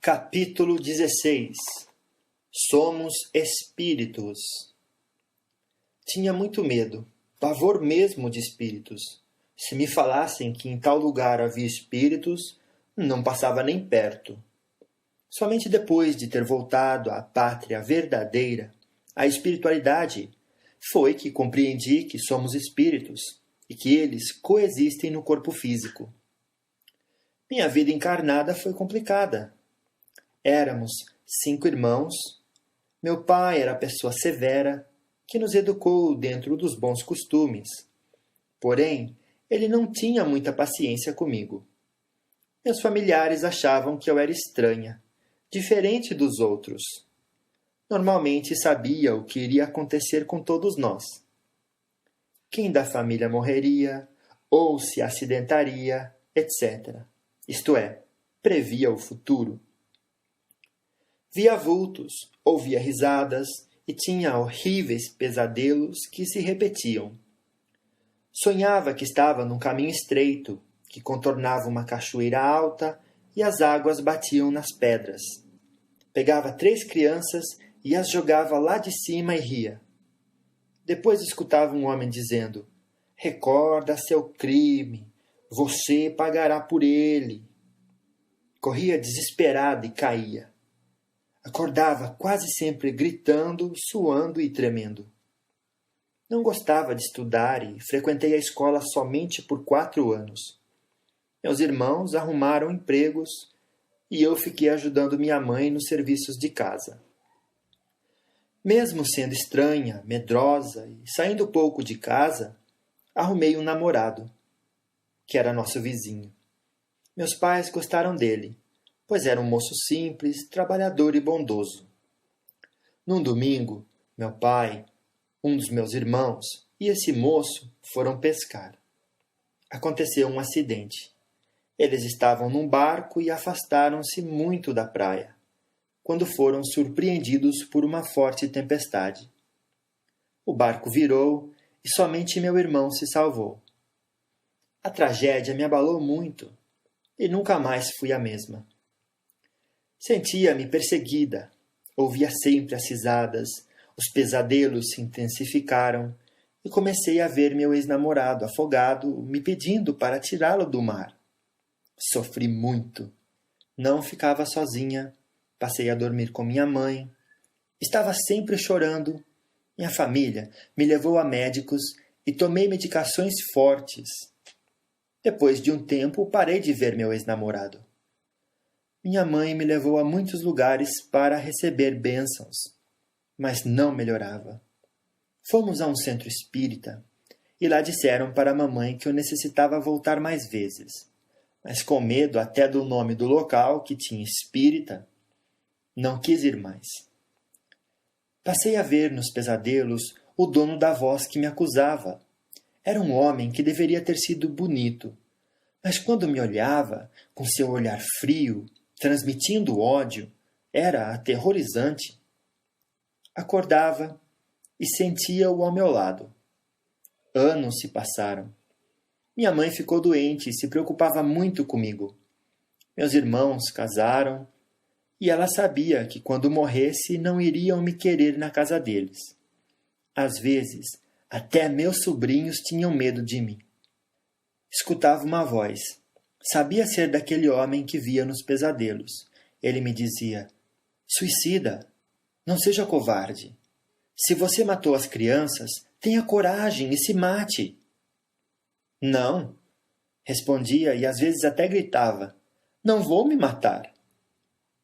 Capítulo 16. Somos espíritos. Tinha muito medo, pavor mesmo de espíritos. Se me falassem que em tal lugar havia espíritos, não passava nem perto. Somente depois de ter voltado à pátria verdadeira, à espiritualidade, foi que compreendi que somos espíritos e que eles coexistem no corpo físico. Minha vida encarnada foi complicada. Éramos 5 irmãos. Meu pai era pessoa severa, que nos educou dentro dos bons costumes. Porém, ele não tinha muita paciência comigo. Meus familiares achavam que eu era estranha, diferente dos outros. Normalmente sabia o que iria acontecer com todos nós. Quem da família morreria, ou se acidentaria, etc. Isto é, previa o futuro. Via vultos, ouvia risadas e tinha horríveis pesadelos que se repetiam. Sonhava que estava num caminho estreito, que contornava uma cachoeira alta e as águas batiam nas pedras. Pegava 3 crianças e as jogava lá de cima e ria. Depois escutava um homem dizendo: "Recorda seu crime, você pagará por ele." Corria desesperado e caía. Acordava quase sempre gritando, suando e tremendo. Não gostava de estudar e frequentei a escola somente por 4 anos. Meus irmãos arrumaram empregos e eu fiquei ajudando minha mãe nos serviços de casa. Mesmo sendo estranha, medrosa e saindo pouco de casa, arrumei um namorado, que era nosso vizinho. Meus pais gostaram dele, pois era um moço simples, trabalhador e bondoso. Num domingo, meu pai, um dos meus irmãos e esse moço foram pescar. Aconteceu um acidente. Eles estavam num barco e afastaram-se muito da praia, quando foram surpreendidos por uma forte tempestade. O barco virou e somente meu irmão se salvou. A tragédia me abalou muito e nunca mais fui a mesma. Sentia-me perseguida, ouvia sempre as risadas, os pesadelos se intensificaram e comecei a ver meu ex-namorado afogado me pedindo para tirá-lo do mar. Sofri muito. Não ficava sozinha, passei a dormir com minha mãe. Estava sempre chorando. Minha família me levou a médicos e tomei medicações fortes. Depois de um tempo, parei de ver meu ex-namorado. Minha mãe me levou a muitos lugares para receber bênçãos, mas não melhorava. Fomos a um centro espírita e lá disseram para a mamãe que eu necessitava voltar mais vezes, mas com medo até do nome do local, que tinha espírita, não quis ir mais. Passei a ver nos pesadelos o dono da voz que me acusava. Era um homem que deveria ter sido bonito, mas quando me olhava, com seu olhar frio, transmitindo ódio, era aterrorizante. Acordava e sentia-o ao meu lado. Anos se passaram. Minha mãe ficou doente e se preocupava muito comigo. Meus irmãos casaram e ela sabia que quando morresse não iriam me querer na casa deles. Às vezes, até meus sobrinhos tinham medo de mim. Escutava uma voz. Sabia ser daquele homem que via nos pesadelos. Ele me dizia: "Suicida, não seja covarde. Se você matou as crianças, tenha coragem e se mate." "Não," respondia e às vezes até gritava. "Não vou me matar.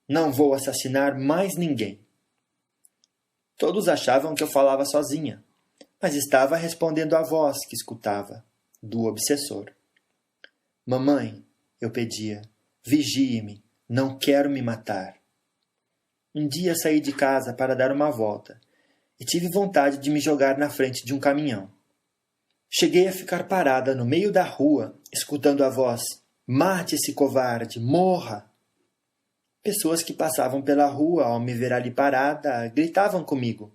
Não vou assassinar mais ninguém." Todos achavam que eu falava sozinha, mas estava respondendo à voz que escutava, do obsessor. "Mamãe," eu pedia, "vigie-me, não quero me matar." Um dia saí de casa para dar uma volta e tive vontade de me jogar na frente de um caminhão. Cheguei a ficar parada no meio da rua, escutando a voz: "Mate-se, covarde, morra!" Pessoas que passavam pela rua, ao me ver ali parada, gritavam comigo: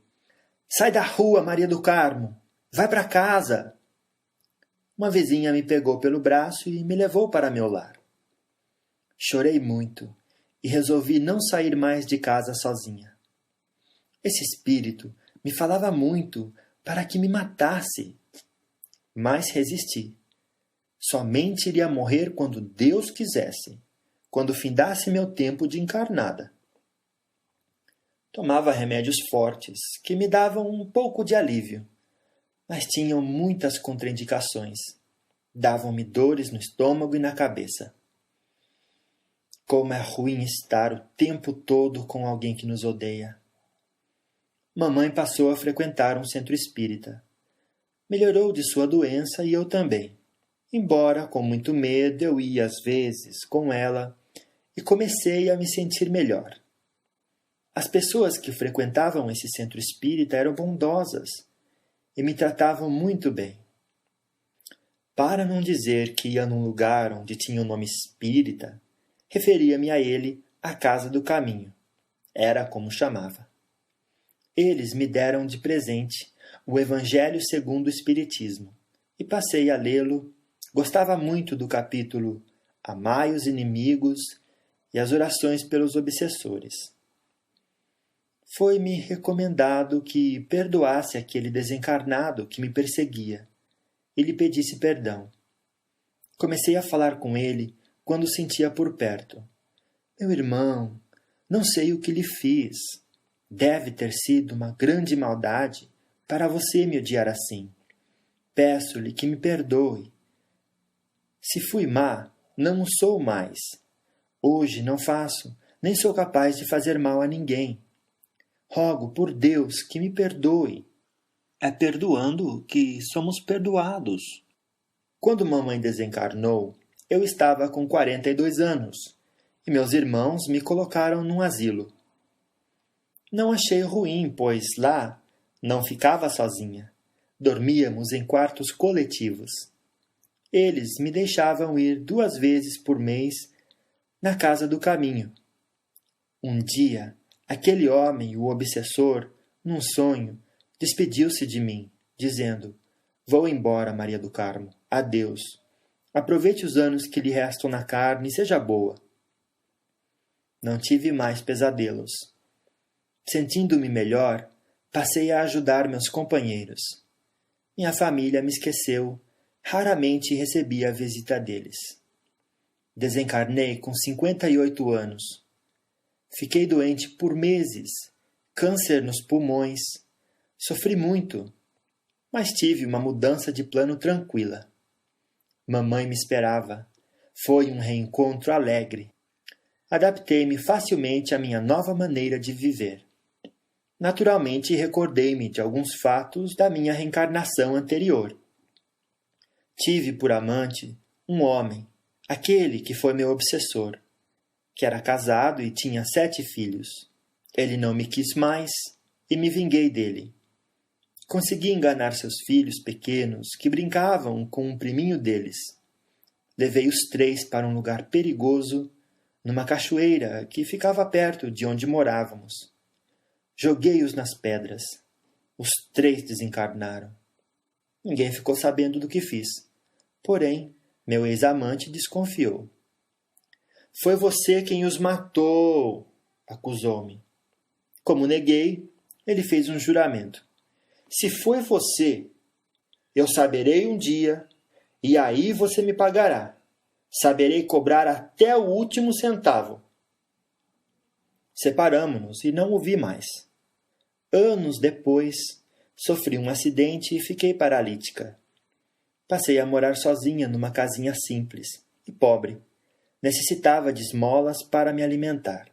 "Sai da rua, Maria do Carmo! Vai para casa!" Uma vizinha me pegou pelo braço e me levou para meu lar. Chorei muito e resolvi não sair mais de casa sozinha. Esse espírito me falava muito para que me matasse, mas resisti. Somente iria morrer quando Deus quisesse, quando findasse meu tempo de encarnada. Tomava remédios fortes, que me davam um pouco de alívio, mas tinham muitas contraindicações. Davam-me dores no estômago e na cabeça. Como é ruim estar o tempo todo com alguém que nos odeia. Mamãe passou a frequentar um centro espírita. Melhorou de sua doença e eu também. Embora com muito medo eu ia às vezes com ela e comecei a me sentir melhor. As pessoas que frequentavam esse centro espírita eram bondosas e me tratavam muito bem. Para não dizer que ia num lugar onde tinha o nome espírita, referia-me a ele a Casa do Caminho. Era como chamava. Eles me deram de presente o Evangelho segundo o Espiritismo e passei a lê-lo. Gostava muito do capítulo Amai os inimigos e as orações pelos obsessores. Foi-me recomendado que perdoasse aquele desencarnado que me perseguia e lhe pedisse perdão. Comecei a falar com ele quando o sentia por perto. Meu irmão, não sei o que lhe fiz. Deve ter sido uma grande maldade para você me odiar assim. Peço-lhe que me perdoe. Se fui má, não o sou mais. Hoje não faço, nem sou capaz de fazer mal a ninguém. Rogo por Deus que me perdoe. É perdoando que somos perdoados. Quando mamãe desencarnou, eu estava com 42 anos e meus irmãos me colocaram num asilo. Não achei ruim, pois lá não ficava sozinha. Dormíamos em quartos coletivos. Eles me deixavam ir 2 vezes por mês na Casa do Caminho. Um dia, aquele homem, o obsessor, num sonho, despediu-se de mim, dizendo: Vou embora, Maria do Carmo. Adeus. Aproveite os anos que lhe restam na carne e seja boa. Não tive mais pesadelos. Sentindo-me melhor, passei a ajudar meus companheiros. Minha família me esqueceu, raramente recebi a visita deles. Desencarnei com 58 anos. Fiquei doente por meses, câncer nos pulmões. Sofri muito, mas tive uma mudança de plano tranquila. Mamãe me esperava. Foi um reencontro alegre. Adaptei-me facilmente à minha nova maneira de viver. Naturalmente, recordei-me de alguns fatos da minha reencarnação anterior. Tive por amante um homem, aquele que foi meu obsessor, que era casado e tinha 7 filhos. Ele não me quis mais e me vinguei dele. Consegui enganar seus filhos pequenos que brincavam com um priminho deles. Levei os 3 para um lugar perigoso, numa cachoeira que ficava perto de onde morávamos. Joguei-os nas pedras. Os 3 desencarnaram. Ninguém ficou sabendo do que fiz. Porém, meu ex-amante desconfiou. Foi você quem os matou, acusou-me. Como neguei, ele fez um juramento. Se foi você, eu saberei um dia, e aí você me pagará. Saberei cobrar até o último centavo. Separamo-nos e não o vi mais. Anos depois, sofri um acidente e fiquei paralítica. Passei a morar sozinha numa casinha simples e pobre. Necessitava de esmolas para me alimentar.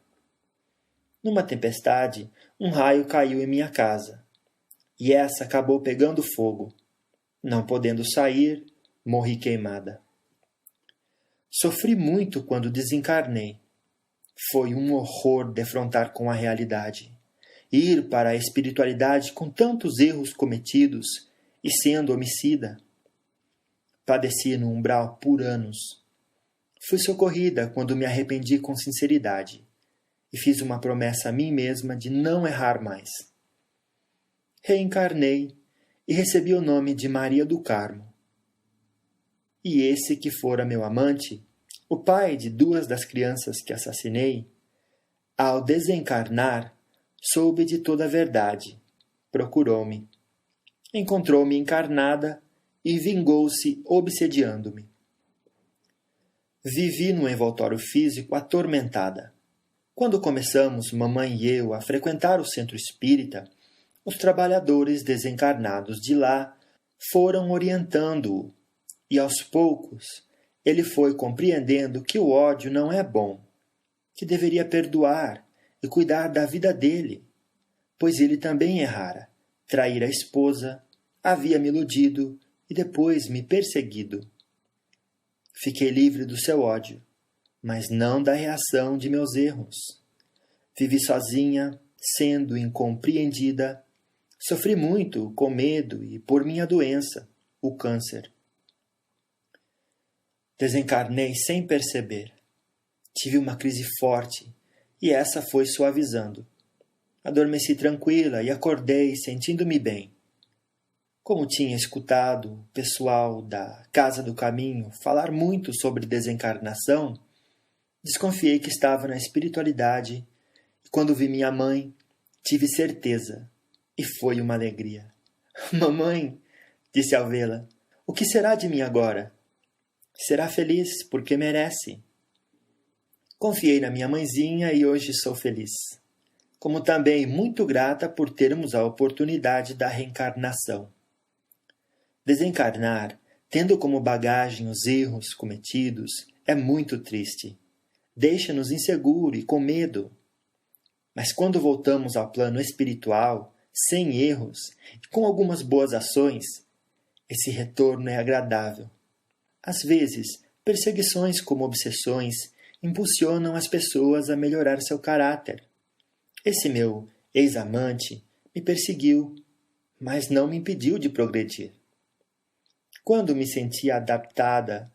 Numa tempestade, um raio caiu em minha casa, e essa acabou pegando fogo. Não podendo sair, morri queimada. Sofri muito quando desencarnei. Foi um horror defrontar com a realidade. Ir para a espiritualidade com tantos erros cometidos e sendo homicida. Padeci no umbral por anos. Fui socorrida quando me arrependi com sinceridade e fiz uma promessa a mim mesma de não errar mais. Reencarnei e recebi o nome de Maria do Carmo. E esse que fora meu amante, o pai de 2 das crianças que assassinei, Ao desencarnar, soube de toda a verdade. Procurou-me. Encontrou-me encarnada e vingou-se obsediando-me. Vivi num envoltório físico atormentada. Quando começamos, mamãe e eu, a frequentar o centro espírita, os trabalhadores desencarnados de lá foram orientando-o, e aos poucos ele foi compreendendo que o ódio não é bom, que deveria perdoar e cuidar da vida dele, pois ele também errara, traíra a esposa, havia me iludido e depois me perseguido. Fiquei livre do seu ódio, mas não da reação de meus erros. Vivi sozinha, sendo incompreendida. Sofri muito com medo e por minha doença, o câncer. Desencarnei sem perceber. Tive uma crise forte e essa foi suavizando. Adormeci tranquila e acordei sentindo-me bem. Como tinha escutado o pessoal da Casa do Caminho falar muito sobre desencarnação, desconfiei que estava na espiritualidade e quando vi minha mãe, tive certeza e foi uma alegria. Mamãe, disse ao vê-la, o que será de mim agora? Será feliz porque merece. Confiei na minha mãezinha e hoje sou feliz. Como também muito grata por termos a oportunidade da reencarnação. Desencarnar, tendo como bagagem os erros cometidos, é muito triste. Deixa-nos inseguro e com medo. Mas quando voltamos ao plano espiritual, sem erros e com algumas boas ações, esse retorno é agradável. Às vezes, perseguições como obsessões impulsionam as pessoas a melhorar seu caráter. Esse meu ex-amante me perseguiu, mas não me impediu de progredir. Quando me senti adaptada,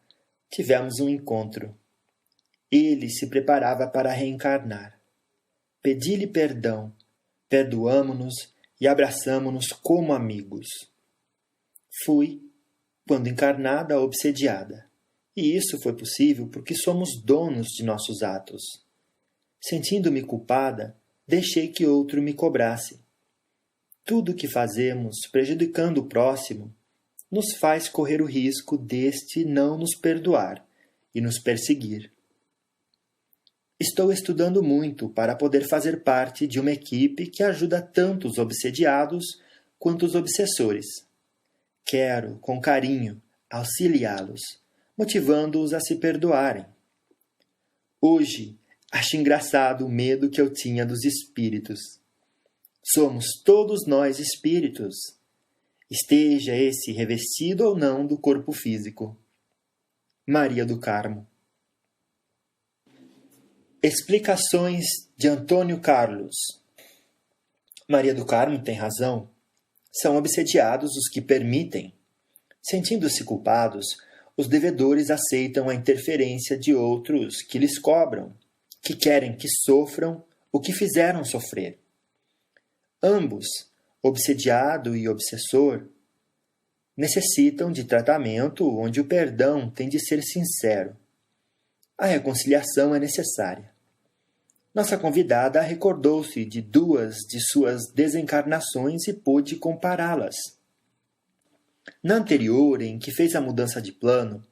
tivemos um encontro. Ele se preparava para reencarnar. Pedi-lhe perdão, perdoamo-nos e abraçamo-nos como amigos. Fui, quando encarnada, obsediada. E isso foi possível porque somos donos de nossos atos. Sentindo-me culpada, deixei que outro me cobrasse. Tudo o que fazemos, prejudicando o próximo, nos faz correr o risco deste não nos perdoar e nos perseguir. Estou estudando muito para poder fazer parte de uma equipe que ajuda tanto os obsediados quanto os obsessores. Quero, com carinho, auxiliá-los, motivando-os a se perdoarem. Hoje, acho engraçado o medo que eu tinha dos espíritos. Somos todos nós espíritos, esteja esse revestido ou não do corpo físico. Maria do Carmo. Explicações de Antônio Carlos. Maria do Carmo tem razão. São obsediados os que permitem. Sentindo-se culpados, os devedores aceitam a interferência de outros que lhes cobram, que querem que sofram o que fizeram sofrer. Ambos, obsediado e obsessor, necessitam de tratamento onde o perdão tem de ser sincero. A reconciliação é necessária. Nossa convidada recordou-se de 2 de suas desencarnações e pôde compará-las. Na anterior, em que fez a mudança de plano,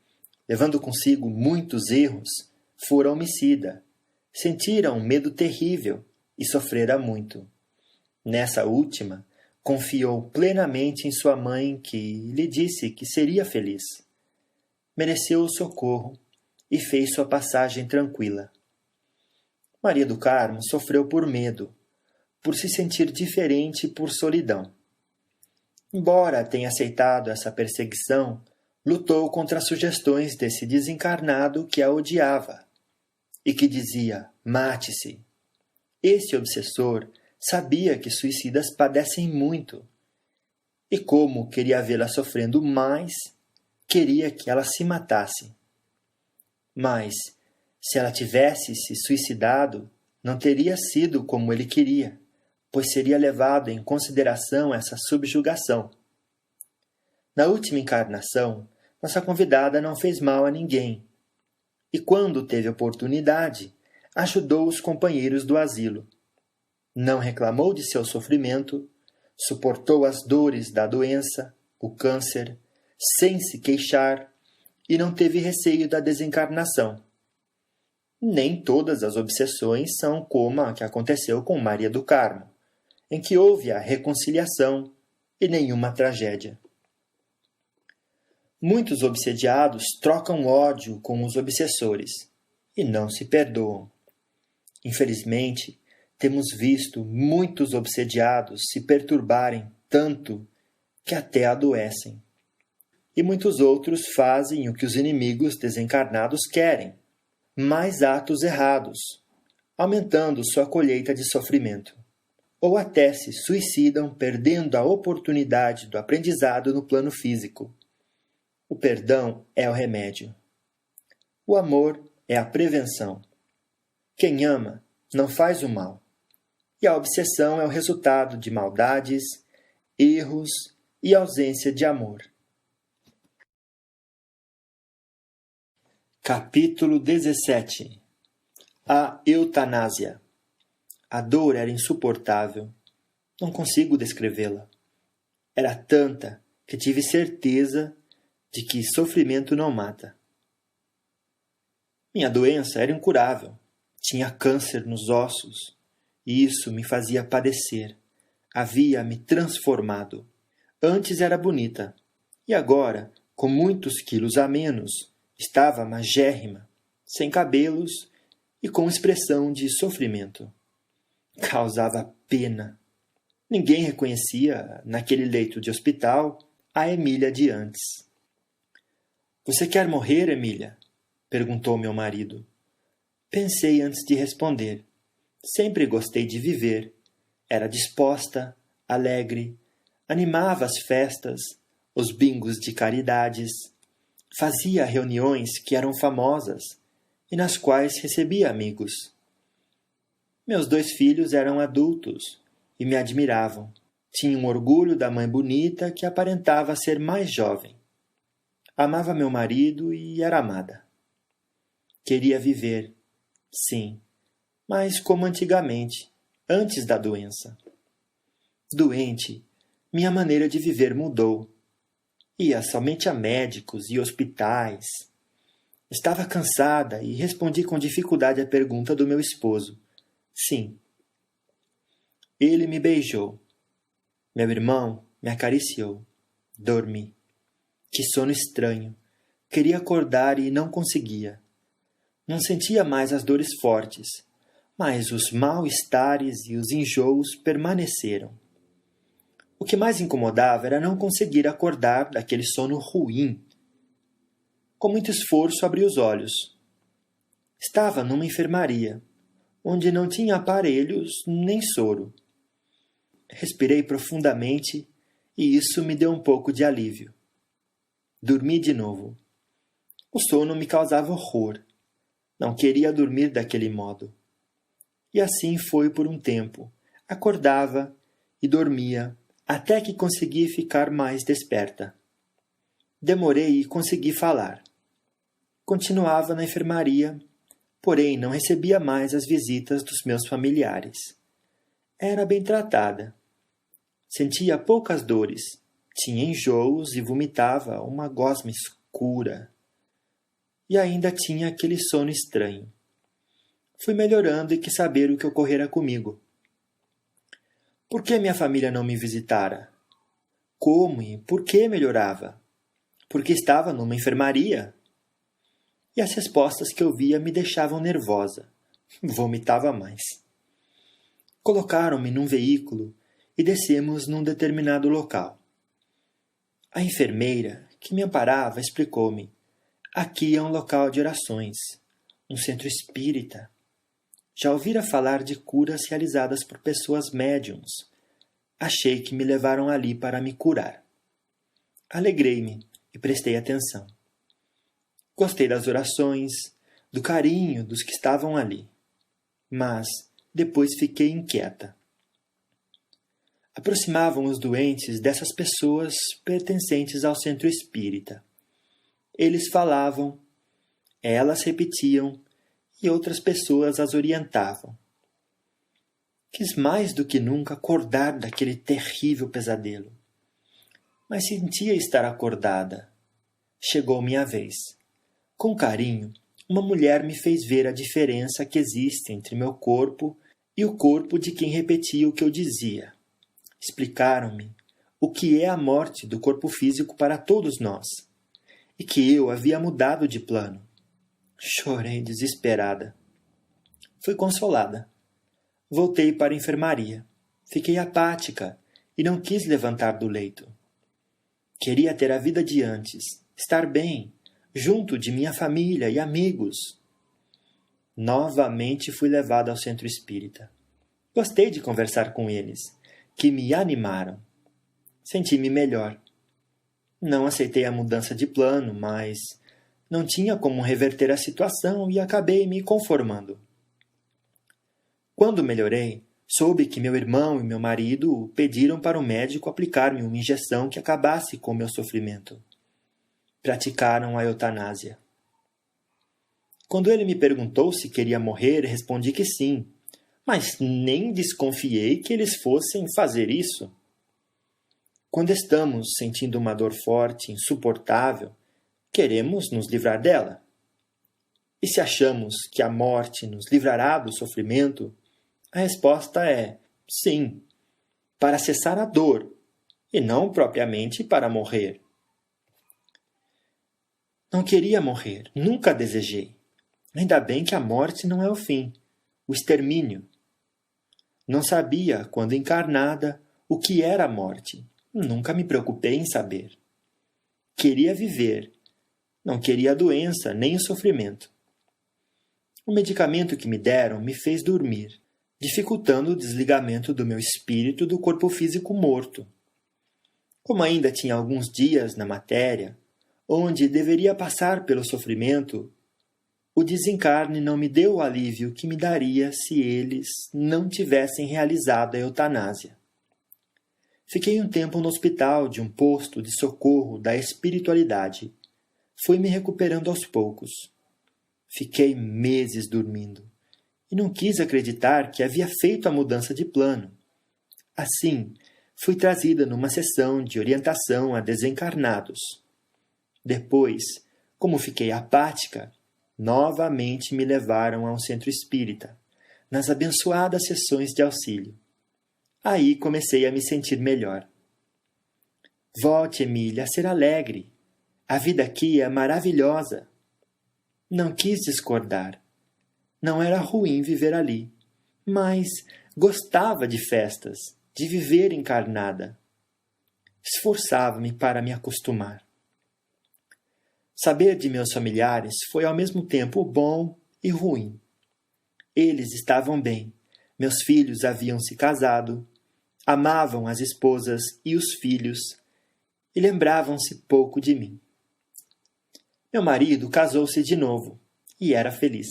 levando consigo muitos erros, fora homicida, sentira um medo terrível e sofrera muito. Nessa última, confiou plenamente em sua mãe, que lhe disse que seria feliz. Mereceu o socorro e fez sua passagem tranquila. Maria do Carmo sofreu por medo, por se sentir diferente e por solidão. Embora tenha aceitado essa perseguição, lutou contra as sugestões desse desencarnado que a odiava e que dizia: mate-se. Esse obsessor sabia que suicidas padecem muito e, como queria vê-la sofrendo mais, queria que ela se matasse. Mas, se ela tivesse se suicidado, não teria sido como ele queria, pois seria levado em consideração essa subjugação. Na última encarnação, nossa convidada não fez mal a ninguém. E quando teve oportunidade, ajudou os companheiros do asilo. Não reclamou de seu sofrimento, suportou as dores da doença, o câncer, sem se queixar, e não teve receio da desencarnação. Nem todas as obsessões são como a que aconteceu com Maria do Carmo, em que houve a reconciliação e nenhuma tragédia. Muitos obsediados trocam ódio com os obsessores e não se perdoam. Infelizmente, temos visto muitos obsediados se perturbarem tanto que até adoecem. E muitos outros fazem o que os inimigos desencarnados querem, mais atos errados, aumentando sua colheita de sofrimento. Ou até se suicidam perdendo a oportunidade do aprendizado no plano físico. O perdão é o remédio. O amor é a prevenção. Quem ama não faz o mal. E a obsessão é o resultado de maldades, erros e ausência de amor. Capítulo 17. A eutanásia. A dor era insuportável. Não consigo descrevê-la. Era tanta que tive certeza de que sofrimento não mata. Minha doença era incurável. Tinha câncer nos ossos. E isso me fazia padecer. Havia me transformado. Antes era bonita. E agora, com muitos quilos a menos, estava magérrima, sem cabelos e com expressão de sofrimento. Causava pena. Ninguém reconhecia, naquele leito de hospital, a Emília de antes. — Você quer morrer, Emília? Perguntou meu marido. Pensei antes de responder. Sempre gostei de viver. Era disposta, alegre, animava as festas, os bingos de caridades, fazia reuniões que eram famosas e nas quais recebia amigos. Meus 2 filhos eram adultos e me admiravam. Tinham orgulho da mãe bonita que aparentava ser mais jovem. Amava meu marido e era amada. Queria viver, sim, mas como antigamente, antes da doença. Doente, minha maneira de viver mudou. Ia somente a médicos e hospitais. Estava cansada e respondi com dificuldade à pergunta do meu esposo. Sim. Ele me beijou. Meu irmão me acariciou. Dormi. Que sono estranho. Queria acordar e não conseguia. Não sentia mais as dores fortes, mas os mal-estares e os enjoos permaneceram. O que mais incomodava era não conseguir acordar daquele sono ruim. Com muito esforço abri os olhos. Estava numa enfermaria, onde não tinha aparelhos nem soro. Respirei profundamente e isso me deu um pouco de alívio. Dormi de novo. O sono me causava horror. Não queria dormir daquele modo. E assim foi por um tempo. Acordava e dormia, até que consegui ficar mais desperta. Demorei e consegui falar. Continuava na enfermaria, porém não recebia mais as visitas dos meus familiares. Era bem tratada. Sentia poucas dores, tinha enjoos e vomitava uma gosma escura. E ainda tinha aquele sono estranho. Fui melhorando e quis saber o que ocorrera comigo. Por que minha família não me visitara? Como e por que melhorava? Porque estava numa enfermaria? E as respostas que eu via me deixavam nervosa. Vomitava mais. Colocaram-me num veículo e descemos num determinado local. A enfermeira, que me amparava, explicou-me. Aqui é um local de orações, um centro espírita. Já ouvira falar de curas realizadas por pessoas médiuns. Achei que me levaram ali para me curar. Alegrei-me e prestei atenção. Gostei das orações, do carinho dos que estavam ali. Mas depois fiquei inquieta. Aproximavam os doentes dessas pessoas pertencentes ao centro espírita. Eles falavam, elas repetiam, e outras pessoas as orientavam. Quis mais do que nunca acordar daquele terrível pesadelo. Mas sentia estar acordada. Chegou minha vez. Com carinho, uma mulher me fez ver a diferença que existe entre meu corpo e o corpo de quem repetia o que eu dizia. Explicaram-me o que é a morte do corpo físico para todos nós, e que eu havia mudado de plano. Chorei desesperada. Fui consolada. Voltei para a enfermaria. Fiquei apática e não quis levantar do leito. Queria ter a vida de antes, estar bem, junto de minha família e amigos. Novamente fui levada ao centro espírita. Gostei de conversar com eles, que me animaram. Senti-me melhor. Não aceitei a mudança de plano, mas não tinha como reverter a situação e acabei me conformando. Quando melhorei, soube que meu irmão e meu marido pediram para o médico aplicar-me uma injeção que acabasse com meu sofrimento. Praticaram a eutanásia. Quando ele me perguntou se queria morrer, respondi que sim, mas nem desconfiei que eles fossem fazer isso. Quando estamos sentindo uma dor forte, insuportável, queremos nos livrar dela. E se achamos que a morte nos livrará do sofrimento, a resposta é sim, para cessar a dor, e não propriamente para morrer. Não queria morrer, nunca desejei. Ainda bem que a morte não é o fim, o extermínio. Não sabia, quando encarnada, o que era a morte. Nunca me preocupei em saber. Queria viver. Não queria a doença, nem o sofrimento. O medicamento que me deram me fez dormir, dificultando o desligamento do meu espírito do corpo físico morto. Como ainda tinha alguns dias na matéria, onde deveria passar pelo sofrimento, o desencarne não me deu o alívio que me daria se eles não tivessem realizado a eutanásia. Fiquei um tempo no hospital de um posto de socorro da espiritualidade. Fui me recuperando aos poucos. Fiquei meses dormindo e não quis acreditar que havia feito a mudança de plano. Assim, fui trazida numa sessão de orientação a desencarnados. Depois, como fiquei apática, novamente me levaram a um centro espírita, nas abençoadas sessões de auxílio. Aí comecei a me sentir melhor. Volte, Emília, a ser alegre. A vida aqui é maravilhosa. Não quis discordar. Não era ruim viver ali, mas gostava de festas, de viver encarnada. Esforçava-me para me acostumar. Saber de meus familiares foi ao mesmo tempo bom e ruim. Eles estavam bem, meus filhos haviam se casado, amavam as esposas e os filhos e lembravam-se pouco de mim. Meu marido casou-se de novo e era feliz.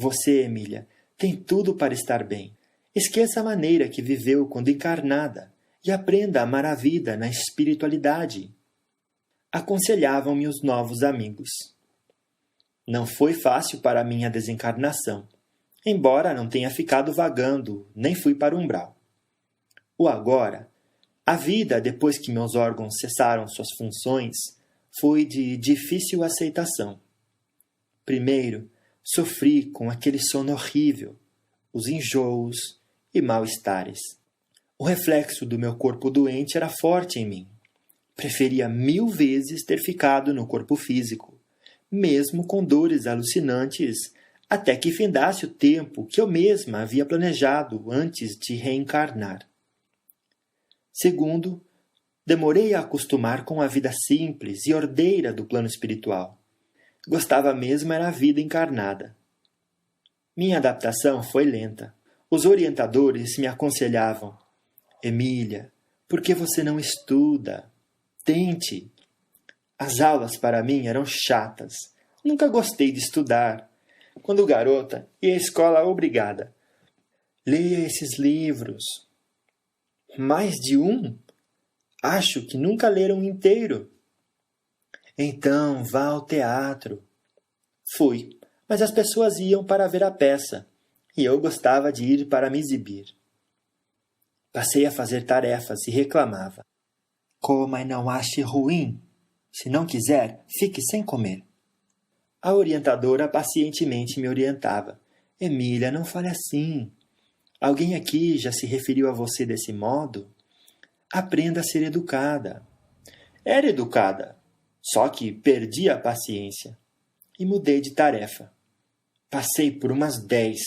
Você, Emília, tem tudo para estar bem. Esqueça a maneira que viveu quando encarnada e aprenda a amar a vida na espiritualidade. Aconselhavam-me os novos amigos. Não foi fácil para mim a desencarnação, embora não tenha ficado vagando, nem fui para o umbral. O agora, a vida depois que meus órgãos cessaram suas funções, foi de difícil aceitação. Primeiro, sofri com aquele sono horrível, os enjoos e mal-estares. O reflexo do meu corpo doente era forte em mim. Preferia 1000 vezes ter ficado no corpo físico, mesmo com dores alucinantes, até que findasse o tempo que eu mesma havia planejado antes de reencarnar. Segundo, demorei a acostumar com a vida simples e ordeira do plano espiritual. Gostava mesmo era a vida encarnada. Minha adaptação foi lenta. Os orientadores me aconselhavam: Emília, por que você não estuda? Tente. As aulas para mim eram chatas. Nunca gostei de estudar. Quando garota, ia à escola obrigada. Leia esses livros. Mais de um? Acho que nunca leram inteiro. Então, vá ao teatro. Fui, mas as pessoas iam para ver a peça, e eu gostava de ir para me exibir. Passei a fazer tarefas e reclamava. Coma e não ache ruim. Se não quiser, fique sem comer. A orientadora pacientemente me orientava. Emília, não fale assim. Alguém aqui já se referiu a você desse modo? Aprenda a ser educada. Era educada, só que perdi a paciência e mudei de tarefa. Passei por umas 10.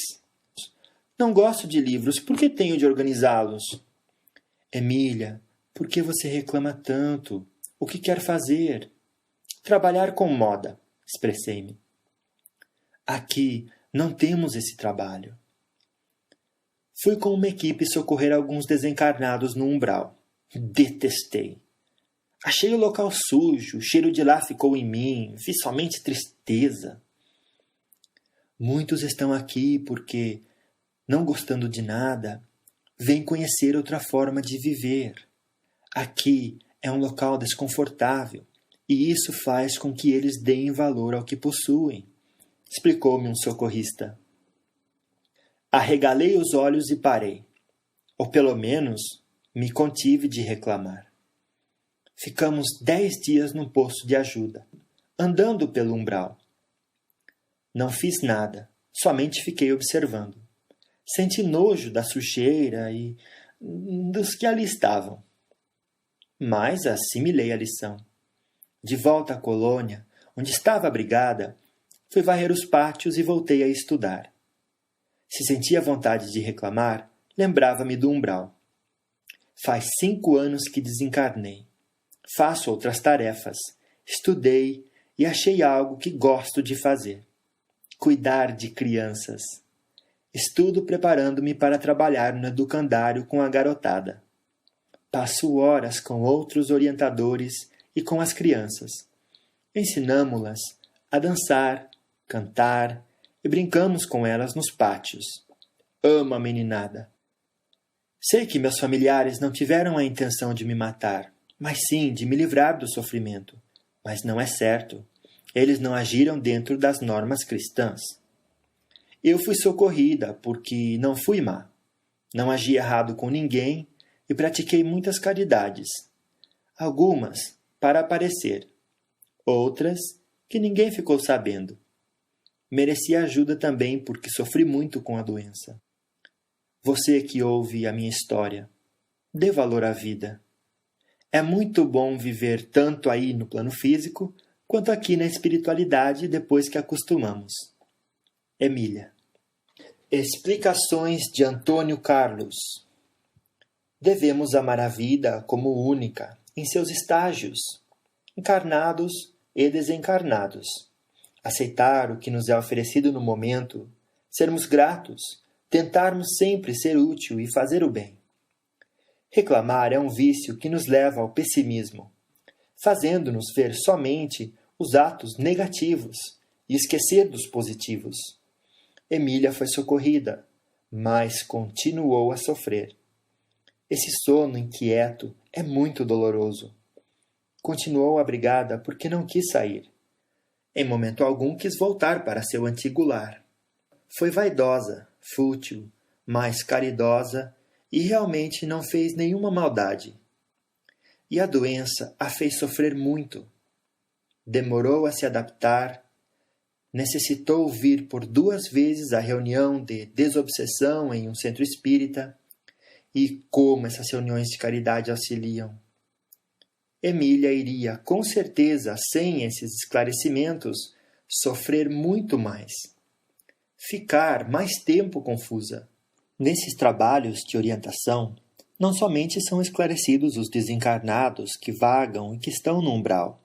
Não gosto de livros, por que tenho de organizá-los? Emília, por que você reclama tanto? O que quer fazer? Trabalhar com moda, expressei-me. Aqui não temos esse trabalho. Fui com uma equipe socorrer alguns desencarnados no umbral. Detestei. Achei o local sujo, o cheiro de lá ficou em mim, vi somente tristeza. Muitos estão aqui porque, não gostando de nada, vêm conhecer outra forma de viver. Aqui é um local desconfortável e isso faz com que eles deem valor ao que possuem, explicou-me um socorrista. Arregalei os olhos e parei, ou pelo menos me contive de reclamar. Ficamos 10 dias num posto de ajuda, andando pelo umbral. Não fiz nada, somente fiquei observando. Senti nojo da sujeira e dos que ali estavam. Mas assimilei a lição. De volta à colônia, onde estava abrigada, fui varrer os pátios e voltei a estudar. Se sentia vontade de reclamar, lembrava-me do umbral. Faz 5 anos que desencarnei. Faço outras tarefas, estudei e achei algo que gosto de fazer. Cuidar de crianças. Estudo preparando-me para trabalhar no educandário com a garotada. Passo horas com outros orientadores e com as crianças. Ensinamo-las a dançar, cantar e brincamos com elas nos pátios. Amo a meninada. Sei que meus familiares não tiveram a intenção de me matar, mas sim de me livrar do sofrimento. Mas não é certo. Eles não agiram dentro das normas cristãs. Eu fui socorrida porque não fui má. Não agi errado com ninguém e pratiquei muitas caridades. Algumas para aparecer. Outras que ninguém ficou sabendo. Mereci ajuda também porque sofri muito com a doença. Você que ouve a minha história, dê valor à vida. É muito bom viver tanto aí no plano físico, quanto aqui na espiritualidade depois que acostumamos. Emília. Explicações de Antônio Carlos. Devemos amar a vida como única, em seus estágios, encarnados e desencarnados. Aceitar o que nos é oferecido no momento, sermos gratos, tentarmos sempre ser útil e fazer o bem. Reclamar é um vício que nos leva ao pessimismo, fazendo-nos ver somente os atos negativos e esquecer dos positivos. Emília foi socorrida, mas continuou a sofrer. Esse sono inquieto é muito doloroso. Continuou abrigada porque não quis sair. Em momento algum quis voltar para seu antigo lar. Foi vaidosa, fútil, mas caridosa e realmente não fez nenhuma maldade. E a doença a fez sofrer muito. Demorou a se adaptar, necessitou vir por 2 vezes à reunião de desobsessão em um centro espírita. E como essas reuniões de caridade auxiliam? Emília iria, com certeza, sem esses esclarecimentos, sofrer muito mais. Ficar mais tempo confusa. Nesses trabalhos de orientação, não somente são esclarecidos os desencarnados que vagam e que estão no umbral,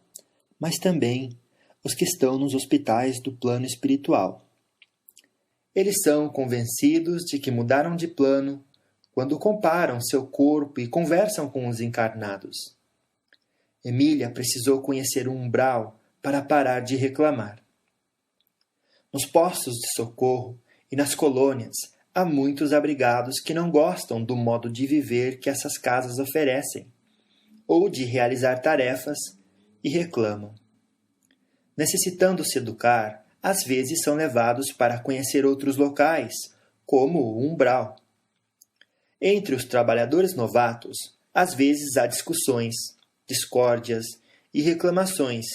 mas também os que estão nos hospitais do plano espiritual. Eles são convencidos de que mudaram de plano quando comparam seu corpo e conversam com os encarnados. Emília precisou conhecer o umbral para parar de reclamar. Nos postos de socorro e nas colônias há muitos abrigados que não gostam do modo de viver que essas casas oferecem, ou de realizar tarefas, e reclamam. Necessitando se educar, às vezes são levados para conhecer outros locais, como o umbral. Entre os trabalhadores novatos, às vezes há discussões, discórdias e reclamações.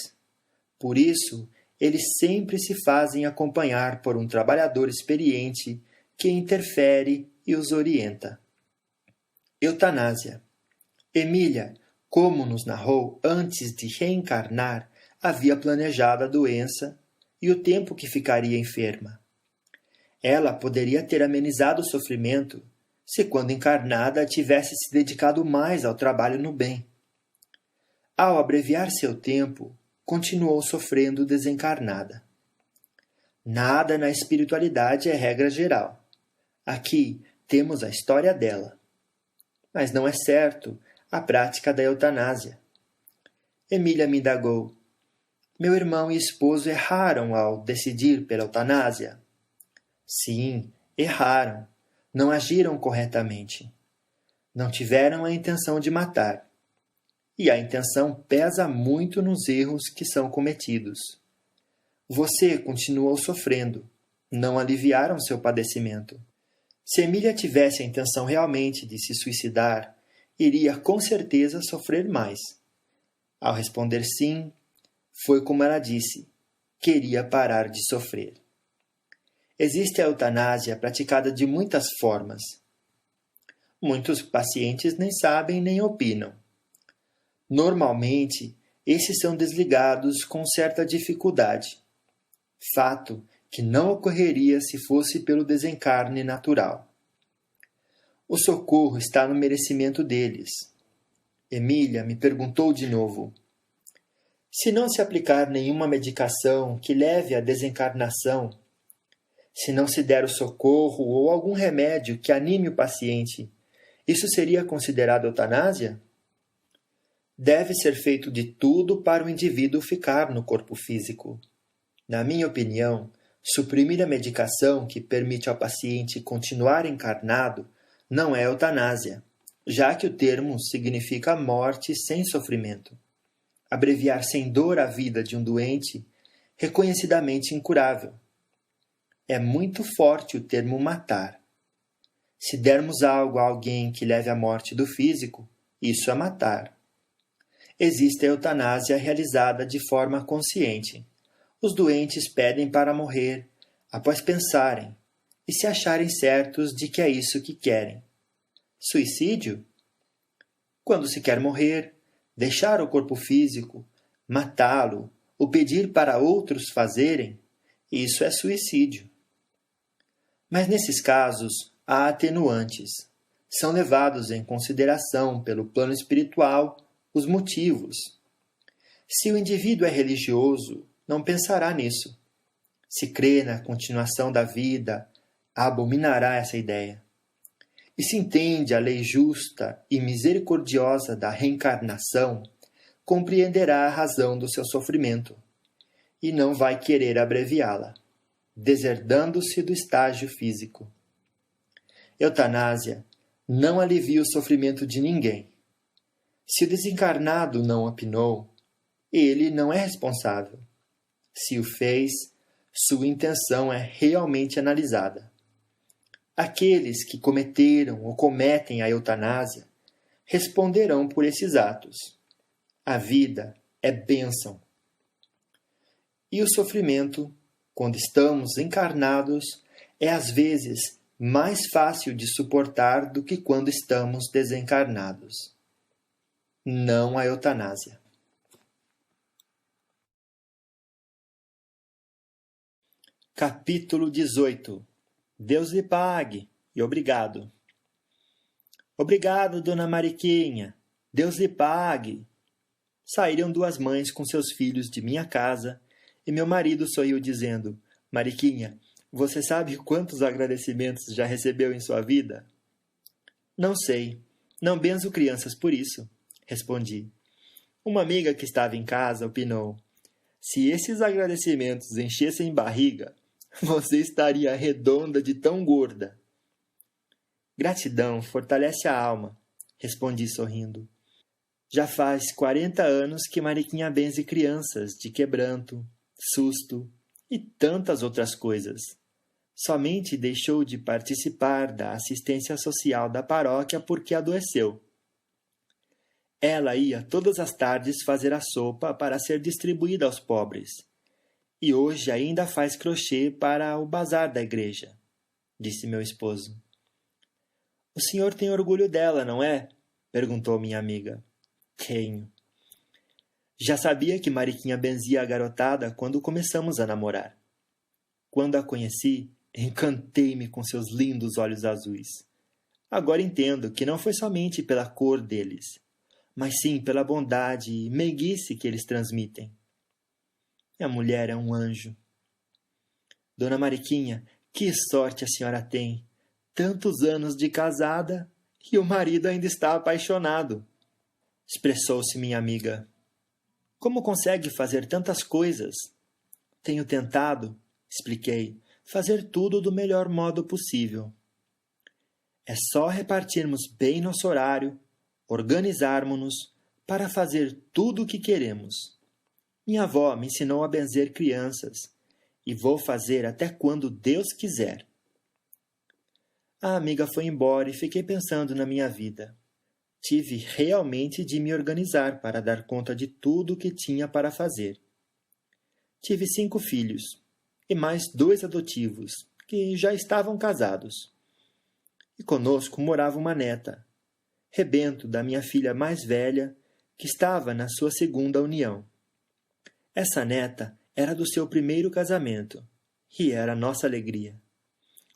Por isso, eles sempre se fazem acompanhar por um trabalhador experiente que interfere e os orienta. Eutanásia. Emília, como nos narrou antes de reencarnar, havia planejado a doença e o tempo que ficaria enferma. Ela poderia ter amenizado o sofrimento se, quando encarnada, tivesse se dedicado mais ao trabalho no bem. Ao abreviar seu tempo, continuou sofrendo desencarnada. Nada na espiritualidade é regra geral. Aqui temos a história dela. Mas não é certo a prática da eutanásia. Emília me indagou. Meu irmão e esposo erraram ao decidir pela eutanásia? Sim, erraram. Não agiram corretamente. Não tiveram a intenção de matar. E a intenção pesa muito nos erros que são cometidos. Você continuou sofrendo. Não aliviaram seu padecimento. Se Emília tivesse a intenção realmente de se suicidar, iria com certeza sofrer mais. Ao responder sim, foi como ela disse, queria parar de sofrer. Existe a eutanásia praticada de muitas formas. Muitos pacientes nem sabem nem opinam. Normalmente, esses são desligados com certa dificuldade. Fato que não ocorreria se fosse pelo desencarne natural. O socorro está no merecimento deles. Emília me perguntou de novo. Se não se aplicar nenhuma medicação que leve à desencarnação, se não se der o socorro ou algum remédio que anime o paciente, isso seria considerado eutanásia? Deve ser feito de tudo para o indivíduo ficar no corpo físico. Na minha opinião, suprimir a medicação que permite ao paciente continuar encarnado não é eutanásia, já que o termo significa morte sem sofrimento. Abreviar sem dor a vida de um doente reconhecidamente incurável. É muito forte o termo matar. Se dermos algo a alguém que leve à morte do físico, isso é matar. Existe a eutanásia realizada de forma consciente. Os doentes pedem para morrer, após pensarem e se acharem certos de que é isso que querem. Suicídio? Quando se quer morrer, deixar o corpo físico, matá-lo ou pedir para outros fazerem, isso é suicídio. Mas nesses casos há atenuantes. São levados em consideração pelo plano espiritual os motivos. Se o indivíduo é religioso, não pensará nisso. Se crê na continuação da vida, abominará essa ideia. E se entende a lei justa e misericordiosa da reencarnação, compreenderá a razão do seu sofrimento e não vai querer abreviá-la, deserdando-se do estágio físico. Eutanásia não alivia o sofrimento de ninguém. Se o desencarnado não opinou, ele não é responsável. Se o fez, sua intenção é realmente analisada. Aqueles que cometeram ou cometem a eutanásia responderão por esses atos. A vida é bênção. E o sofrimento, quando estamos encarnados, é às vezes mais fácil de suportar do que quando estamos desencarnados. Não a eutanásia. Capítulo 18. Deus lhe pague e obrigado. Obrigado, dona Mariquinha. Deus lhe pague. Saíram duas mães com seus filhos de minha casa e meu marido sorriu dizendo: Mariquinha, você sabe quantos agradecimentos já recebeu em sua vida? Não sei. Não benzo crianças por isso, respondi. Uma amiga que estava em casa opinou: se esses agradecimentos enchessem barriga, você estaria redonda de tão gorda. Gratidão fortalece a alma, respondi sorrindo. Já faz 40 anos que Mariquinha benze crianças de quebranto, susto e tantas outras coisas. Somente deixou de participar da assistência social da paróquia porque adoeceu. Ela ia todas as tardes fazer a sopa para ser distribuída aos pobres. E hoje ainda faz crochê para o bazar da igreja, disse meu esposo. O senhor tem orgulho dela, não é? Perguntou minha amiga. Tenho. Já sabia que Mariquinha benzia a garotada quando começamos a namorar. Quando a conheci, encantei-me com seus lindos olhos azuis. Agora entendo que não foi somente pela cor deles, mas sim pela bondade e meiguice que eles transmitem. A mulher é um anjo. Dona Mariquinha, que sorte a senhora tem! Tantos anos de casada e o marido ainda está apaixonado. Expressou-se minha amiga. Como consegue fazer tantas coisas? Tenho tentado, expliquei, fazer tudo do melhor modo possível. É só repartirmos bem nosso horário, organizarmos-nos para fazer tudo o que queremos. Minha avó me ensinou a benzer crianças e vou fazer até quando Deus quiser. A amiga foi embora e fiquei pensando na minha vida. Tive realmente de me organizar para dar conta de tudo o que tinha para fazer. Tive 5 filhos e mais 2 adotivos, que já estavam casados. E conosco morava uma neta, rebento da minha filha mais velha, que estava na sua 2ª união. Essa neta era do seu primeiro casamento, e era nossa alegria.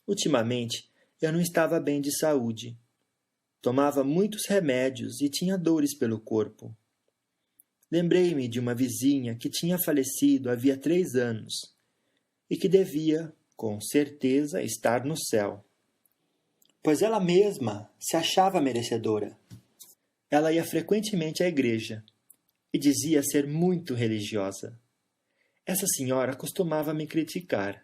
Ultimamente, eu não estava bem de saúde. Tomava muitos remédios e tinha dores pelo corpo. Lembrei-me de uma vizinha que tinha falecido havia 3 anos e que devia, com certeza, estar no céu, pois ela mesma se achava merecedora. Ela ia frequentemente à igreja e dizia ser muito religiosa. Essa senhora costumava me criticar.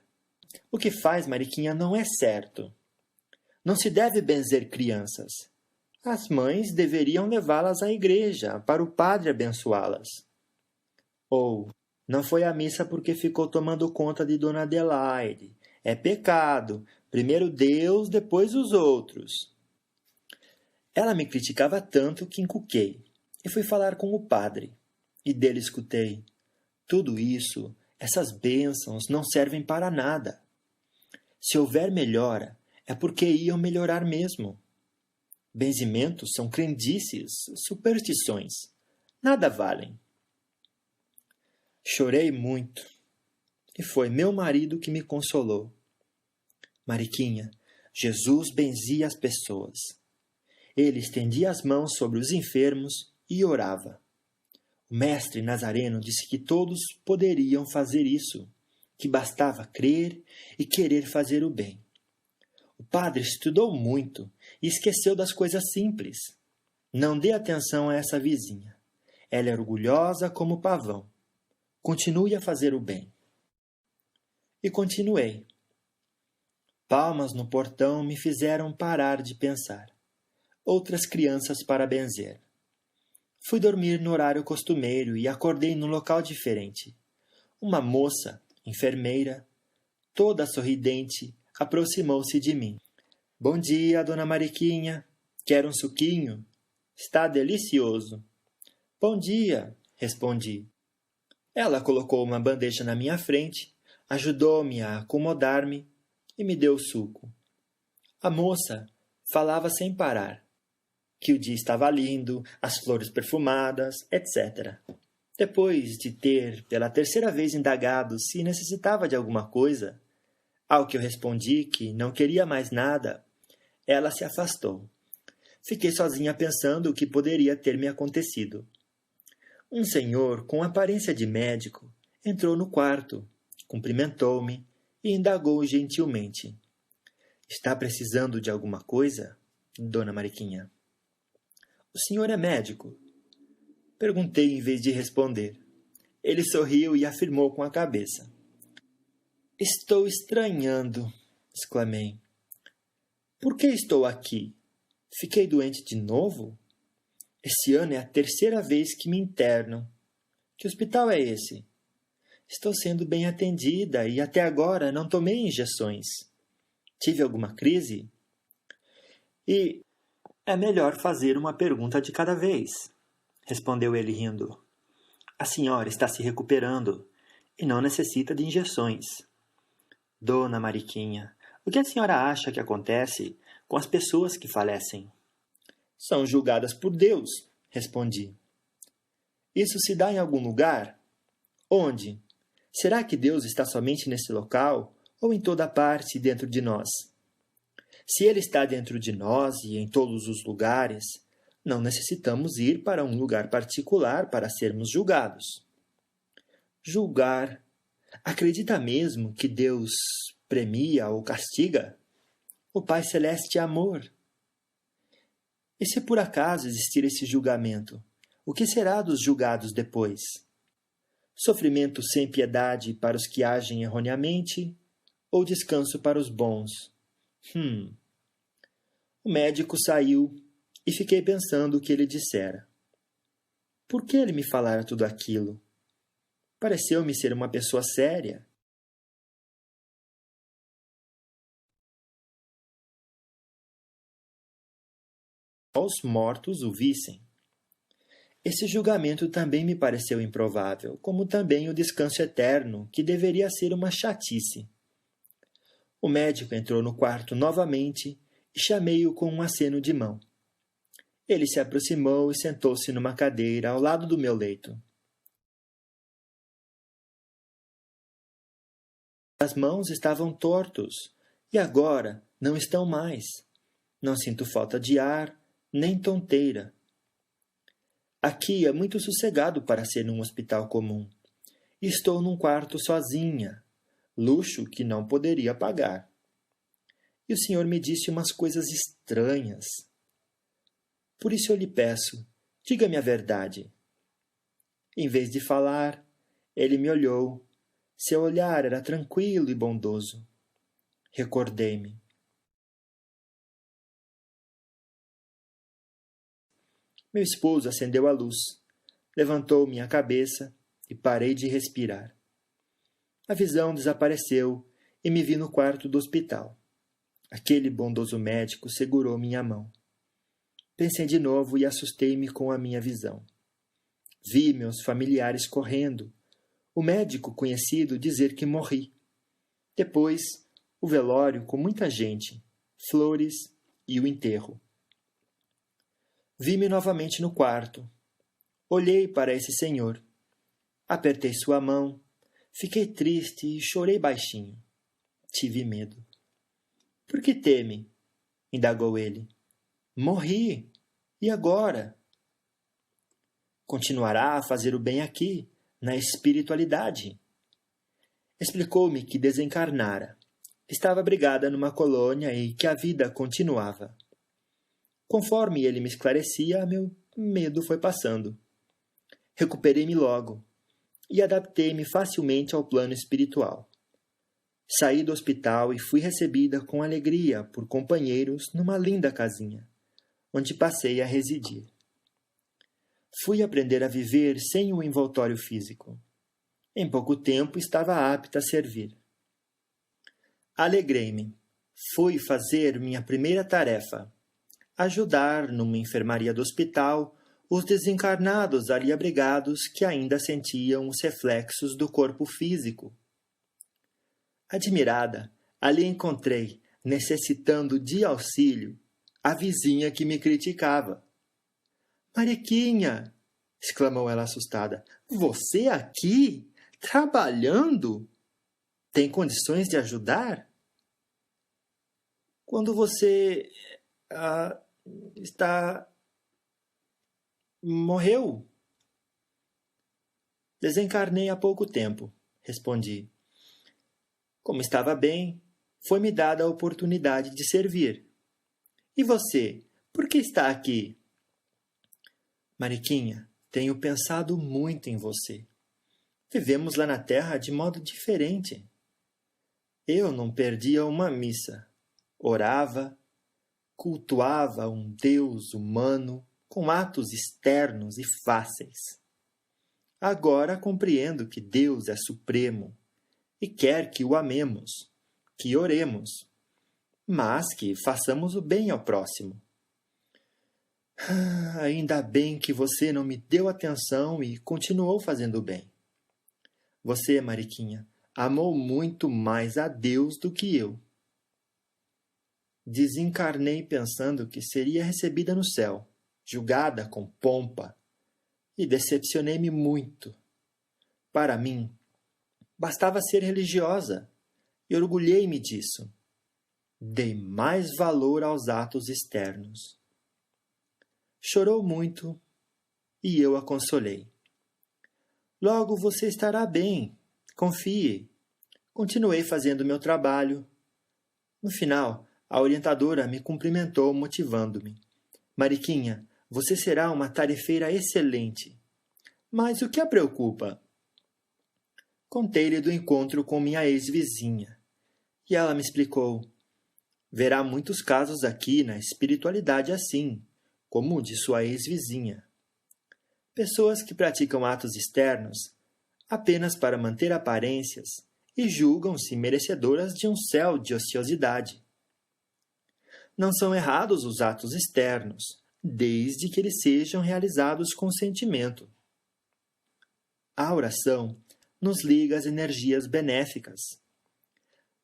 O que faz, Mariquinha, não é certo. Não se deve benzer crianças. As mães deveriam levá-las à igreja para o padre abençoá-las. Ou, não foi à missa porque ficou tomando conta de Dona Adelaide. É pecado. Primeiro Deus, depois os outros. Ela me criticava tanto que encuquei e fui falar com o padre. E dele escutei: tudo isso, essas bênçãos, não servem para nada. Se houver melhora, é porque iam melhorar mesmo. Benzimentos são crendices, superstições. Nada valem. Chorei muito. E foi meu marido que me consolou. Mariquinha, Jesus benzia as pessoas. Ele estendia as mãos sobre os enfermos e orava. O mestre Nazareno disse que todos poderiam fazer isso, que bastava crer e querer fazer o bem. O padre estudou muito e esqueceu das coisas simples. Não dê atenção a essa vizinha. Ela é orgulhosa como o pavão. Continue a fazer o bem. E continuei. Palmas no portão me fizeram parar de pensar. Outras crianças para benzer. Fui dormir no horário costumeiro e acordei num local diferente. Uma moça, enfermeira, toda sorridente, aproximou-se de mim. Bom dia, dona Mariquinha. Quer um suquinho? Está delicioso. Bom dia, respondi. Ela colocou uma bandeja na minha frente, ajudou-me a acomodar-me e me deu o suco. A moça falava sem parar. Que o dia estava lindo, as flores perfumadas, etc. Depois de ter, pela 3ª vez, indagado se necessitava de alguma coisa, ao que eu respondi que não queria mais nada, ela se afastou. Fiquei sozinha pensando o que poderia ter me acontecido. Um senhor, com aparência de médico, entrou no quarto, cumprimentou-me e indagou gentilmente. Está precisando de alguma coisa, dona Mariquinha? O senhor é médico? Perguntei em vez de responder. Ele sorriu e afirmou com a cabeça. Estou estranhando, exclamei. Por que estou aqui? Fiquei doente de novo? Esse ano é a 3ª vez que me internam. Que hospital é esse? Estou sendo bem atendida e até agora não tomei injeções. Tive alguma crise? E é melhor fazer uma pergunta de cada vez, respondeu ele rindo. A senhora está se recuperando e não necessita de injeções. Dona Mariquinha, o que a senhora acha que acontece com as pessoas que falecem? São julgadas por Deus, respondi. Isso se dá em algum lugar? Onde? Será que Deus está somente nesse local ou em toda parte dentro de nós? Se Ele está dentro de nós e em todos os lugares, não necessitamos ir para um lugar particular para sermos julgados. Julgar. Acredita mesmo que Deus premia ou castiga? O Pai Celeste é amor. E se por acaso existir esse julgamento, o que será dos julgados depois? Sofrimento sem piedade para os que agem erroneamente ou descanso para os bons? O médico saiu e fiquei pensando o que ele dissera. Por que ele me falara tudo aquilo? Pareceu-me ser uma pessoa séria. Os mortos o vissem. Esse julgamento também me pareceu improvável, como também o descanso eterno, que deveria ser uma chatice. O médico entrou no quarto novamente e chamei-o com um aceno de mão. Ele se aproximou e sentou-se numa cadeira ao lado do meu leito. As mãos estavam tortos e agora não estão mais. Não sinto falta de ar, nem tonteira. Aqui é muito sossegado para ser num hospital comum. Estou num quarto sozinha, luxo que não poderia pagar. E o senhor me disse umas coisas estranhas. Por isso eu lhe peço, diga-me a verdade. Em vez de falar, ele me olhou. Seu olhar era tranquilo e bondoso. Recordei-me. Meu esposo acendeu a luz, levantou minha cabeça e parei de respirar. A visão desapareceu e me vi no quarto do hospital. Aquele bondoso médico segurou minha mão. Pensei de novo e assustei-me com a minha visão. Vi meus familiares correndo, o médico conhecido dizer que morri. Depois, o velório com muita gente, flores e o enterro. Vi-me novamente no quarto. Olhei para esse senhor. Apertei sua mão. Fiquei triste e chorei baixinho. Tive medo. — Por que teme? Indagou ele. — Morri. E agora? Continuará a fazer o bem aqui, na espiritualidade. Explicou-me que desencarnara. Estava abrigada numa colônia e que a vida continuava. Conforme ele me esclarecia, meu medo foi passando. Recuperei-me logo e adaptei-me facilmente ao plano espiritual. Saí do hospital e fui recebida com alegria por companheiros numa linda casinha, onde passei a residir. Fui aprender a viver sem o envoltório físico. Em pouco tempo estava apta a servir. Alegrei-me. Fui fazer minha primeira tarefa, ajudar numa enfermaria do hospital os desencarnados ali abrigados que ainda sentiam os reflexos do corpo físico. Admirada, ali encontrei, necessitando de auxílio, a vizinha que me criticava. — Mariquinha! Exclamou ela assustada. — Você aqui? Trabalhando? Tem condições de ajudar? Quando você morreu? Desencarnei há pouco tempo, respondi. Como estava bem, foi-me dada a oportunidade de servir. E você, por que está aqui? Mariquinha, tenho pensado muito em você. Vivemos lá na Terra de modo diferente. Eu não perdia uma missa. Orava, cultuava um Deus humano com atos externos e fáceis. Agora compreendo que Deus é supremo e quer que o amemos, que oremos, mas que façamos o bem ao próximo. Ainda bem que você não me deu atenção e continuou fazendo o bem. Você, Mariquinha, amou muito mais a Deus do que eu. Desencarnei pensando que seria recebida no céu, julgada com pompa, e decepcionei-me muito. Para mim, bastava ser religiosa, e orgulhei-me disso. Dei mais valor aos atos externos. Chorou muito, e eu a consolei. Logo você estará bem, confie. Continuei fazendo meu trabalho. No final, a orientadora me cumprimentou, motivando-me. Mariquinha, você será uma tarefeira excelente. Mas o que a preocupa? Contei-lhe do encontro com minha ex-vizinha. E ela me explicou. Verá muitos casos aqui na espiritualidade assim, como o de sua ex-vizinha. Pessoas que praticam atos externos apenas para manter aparências e julgam-se merecedoras de um céu de ociosidade. Não são errados os atos externos, desde que eles sejam realizados com sentimento. A oração nos liga às energias benéficas,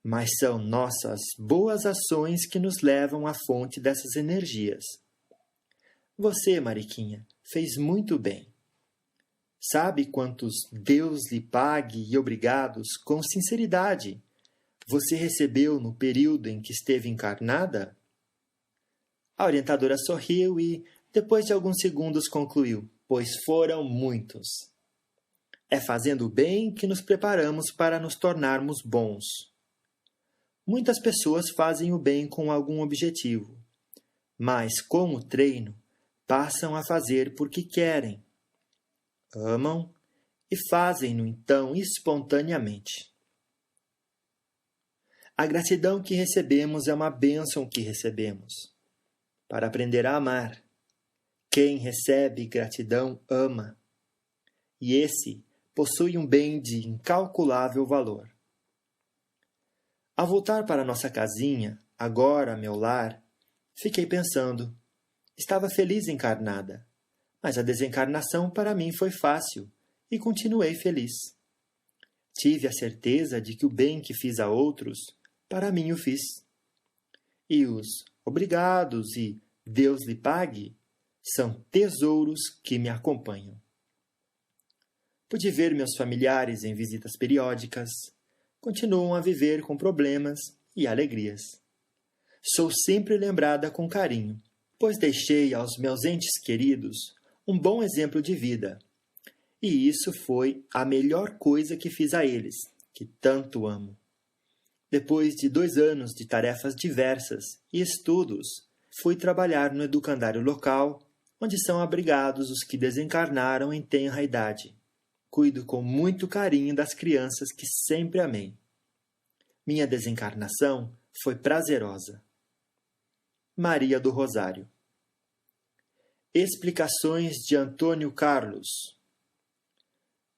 mas são nossas boas ações que nos levam à fonte dessas energias. Você, Mariquinha, fez muito bem. Sabe quantos Deus lhe pague e obrigados com sinceridade você recebeu no período em que esteve encarnada? A orientadora sorriu e, depois de alguns segundos, concluiu, pois foram muitos. É fazendo o bem que nos preparamos para nos tornarmos bons. Muitas pessoas fazem o bem com algum objetivo, mas com o treino passam a fazer porque querem. Amam e fazem-no então espontaneamente. A gratidão que recebemos é uma bênção que recebemos, para aprender a amar. Quem recebe gratidão ama, e esse possui um bem de incalculável valor. Ao voltar para nossa casinha, agora meu lar, fiquei pensando. Estava feliz encarnada, mas a desencarnação para mim foi fácil e continuei feliz. Tive a certeza de que o bem que fiz a outros, para mim o fiz. E os obrigados e Deus lhe pague são tesouros que me acompanham. Pude ver meus familiares em visitas periódicas, continuam a viver com problemas e alegrias. Sou sempre lembrada com carinho, pois deixei aos meus entes queridos um bom exemplo de vida. E isso foi a melhor coisa que fiz a eles, que tanto amo. Depois de 2 anos de tarefas diversas e estudos, fui trabalhar no educandário local, onde são abrigados os que desencarnaram em tenra idade. Cuido com muito carinho das crianças que sempre amei. Minha desencarnação foi prazerosa. Maria do Rosário. Explicações de Antônio Carlos.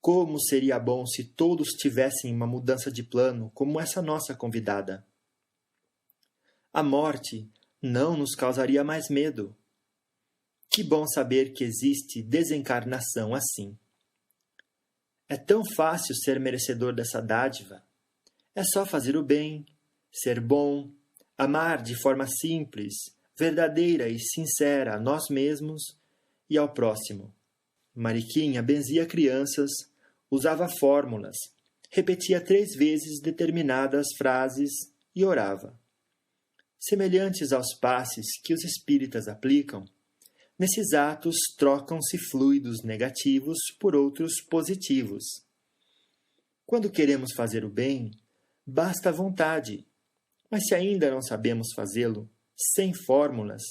Como seria bom se todos tivessem uma mudança de plano como essa nossa convidada. A morte não nos causaria mais medo. Que bom saber que existe desencarnação assim. É tão fácil ser merecedor dessa dádiva. É só fazer o bem, ser bom, amar de forma simples, verdadeira e sincera a nós mesmos e ao próximo. Mariquinha benzia crianças, usava fórmulas, repetia 3 vezes determinadas frases e orava. Semelhantes aos passes que os espíritas aplicam, nesses atos trocam-se fluidos negativos por outros positivos. Quando queremos fazer o bem, basta vontade, mas se ainda não sabemos fazê-lo, sem fórmulas,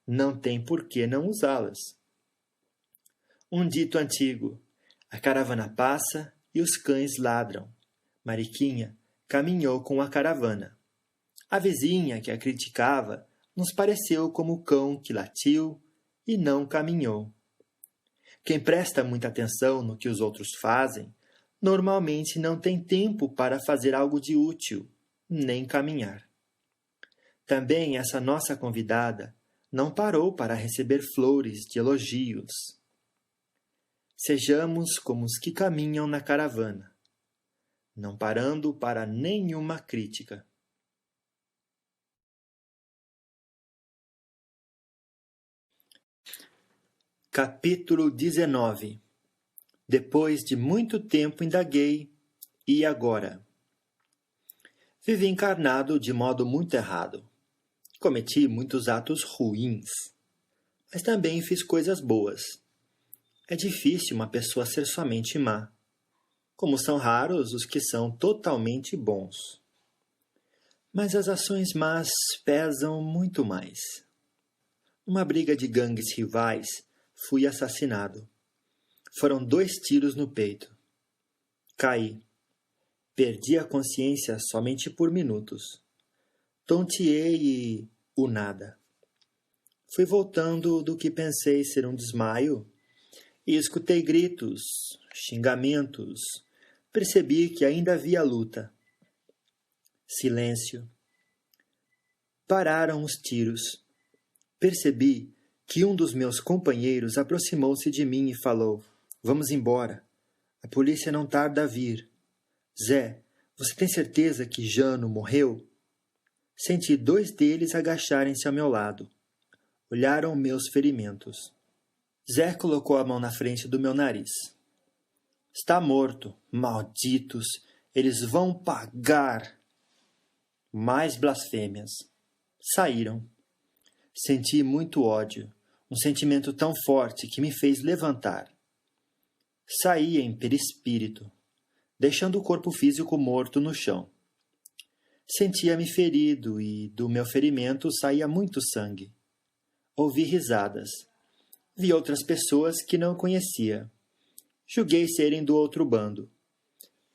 não tem por que não usá-las. Um dito antigo: a caravana passa e os cães ladram. Mariquinha caminhou com a caravana. A vizinha que a criticava nos pareceu como o cão que latiu e não caminhou. Quem presta muita atenção no que os outros fazem, normalmente não tem tempo para fazer algo de útil, nem caminhar. Também essa nossa convidada não parou para receber flores de elogios. Sejamos como os que caminham na caravana, não parando para nenhuma crítica. Capítulo 19. Depois de muito tempo indaguei, e agora? Vivi encarnado de modo muito errado. Cometi muitos atos ruins, mas também fiz coisas boas. É difícil uma pessoa ser somente má, como são raros os que são totalmente bons. Mas as ações más pesam muito mais. Numa briga de gangues rivais, fui assassinado. Foram 2 tiros no peito. Caí. Perdi a consciência somente por minutos. Tonteei e o nada. Fui voltando do que pensei ser um desmaio e escutei gritos, xingamentos. Percebi que ainda havia luta. Silêncio. Pararam os tiros. Percebi que um dos meus companheiros aproximou-se de mim e falou: "Vamos embora. A polícia não tarda a vir. Zé, você tem certeza que Jano morreu?" Senti 2 deles agacharem-se ao meu lado. Olharam meus ferimentos. Zé colocou a mão na frente do meu nariz. "Está morto, malditos! Eles vão pagar!" Mais blasfêmias. Saíram. Senti muito ódio, um sentimento tão forte que me fez levantar. Saí em perispírito, deixando o corpo físico morto no chão. Sentia-me ferido e do meu ferimento saía muito sangue. Ouvi risadas. Vi outras pessoas que não conhecia. Julguei serem do outro bando.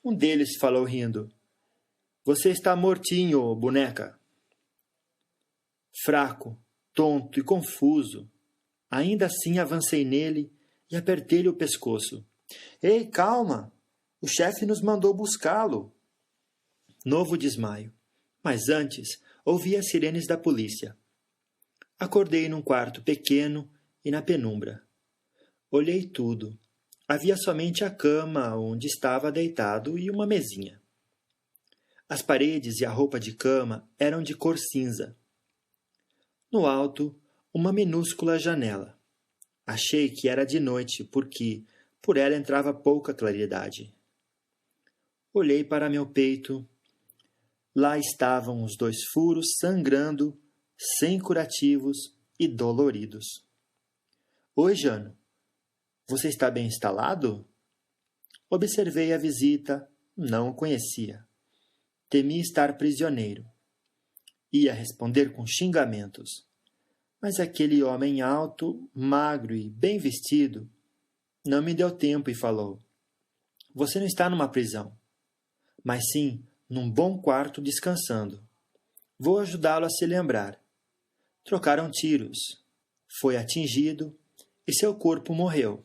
Um deles falou rindo: "Você está mortinho, boneca." Fraco, tonto e confuso, ainda assim avancei nele e apertei-lhe o pescoço. "Ei, calma! O chefe nos mandou buscá-lo." Novo desmaio. Mas antes, ouvi as sirenes da polícia. Acordei num quarto pequeno e na penumbra. Olhei tudo. Havia somente a cama onde estava deitado e uma mesinha. As paredes e a roupa de cama eram de cor cinza. No alto, uma minúscula janela. Achei que era de noite, porque por ela entrava pouca claridade. Olhei para meu peito. Lá estavam os 2 furos sangrando, sem curativos e doloridos. "Oi, Jano. Você está bem instalado?" Observei a visita, não o conhecia. Temi estar prisioneiro. Ia responder com xingamentos. Mas aquele homem alto, magro e bem vestido não me deu tempo e falou: "Você não está numa prisão, mas sim num bom quarto descansando. Vou ajudá-lo a se lembrar." Trocaram tiros. Foi atingido e seu corpo morreu.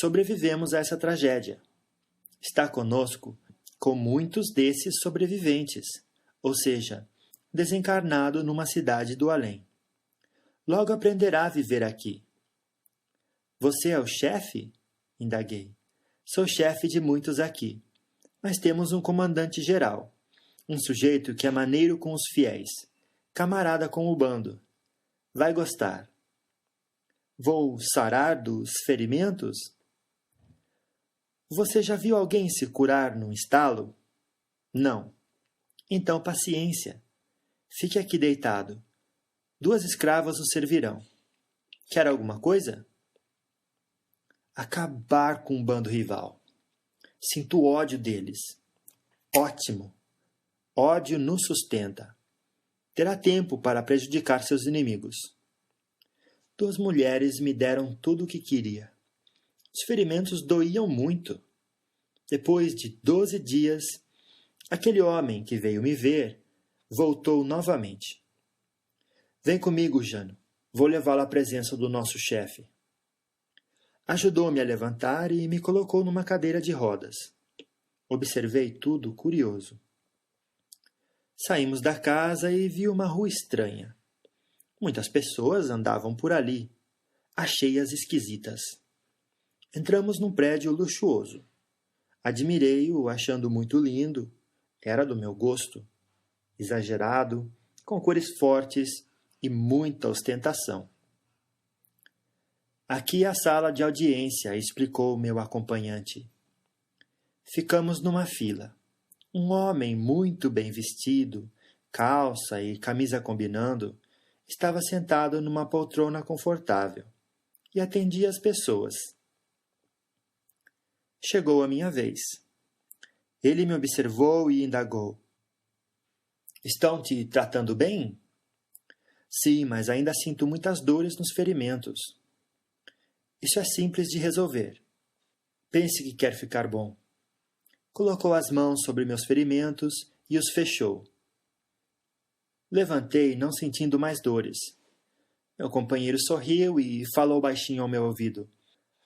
Sobrevivemos a essa tragédia. Está conosco com muitos desses sobreviventes, ou seja, desencarnado numa cidade do além. Logo aprenderá a viver aqui. "Você é o chefe?" indaguei. "Sou chefe de muitos aqui, mas temos um comandante-geral, um sujeito que é maneiro com os fiéis, camarada com o bando. Vai gostar." "Vou sarar dos ferimentos?" "Você já viu alguém se curar num estalo?" "Não." "Então, paciência. Fique aqui deitado. 2 escravas o servirão. Quer alguma coisa?" Acabar com o bando rival. Sinto ódio deles. Ótimo. Ódio nos sustenta. Terá tempo para prejudicar seus inimigos. 2 mulheres me deram tudo o que queria. Os ferimentos doíam muito. Depois de 12 dias, aquele homem que veio me ver voltou novamente. "Vem comigo, Jano. Vou levá-lo à presença do nosso chefe." Ajudou-me a levantar e me colocou numa cadeira de rodas. Observei tudo curioso. Saímos da casa e vi uma rua estranha. Muitas pessoas andavam por ali. Achei-as esquisitas. Entramos num prédio luxuoso. Admirei-o, achando muito lindo. Era do meu gosto. Exagerado, com cores fortes e muita ostentação. Aqui é a sala de audiência, explicou meu acompanhante. Ficamos numa fila. Um homem muito bem vestido, calça e camisa combinando, estava sentado numa poltrona confortável e atendia as pessoas. Chegou a minha vez. Ele me observou e indagou. Estão te tratando bem? Sim, mas ainda sinto muitas dores nos ferimentos. Isso é simples de resolver. Pense que quer ficar bom. Colocou as mãos sobre meus ferimentos e os fechou. Levantei, não sentindo mais dores. Meu companheiro sorriu e falou baixinho ao meu ouvido.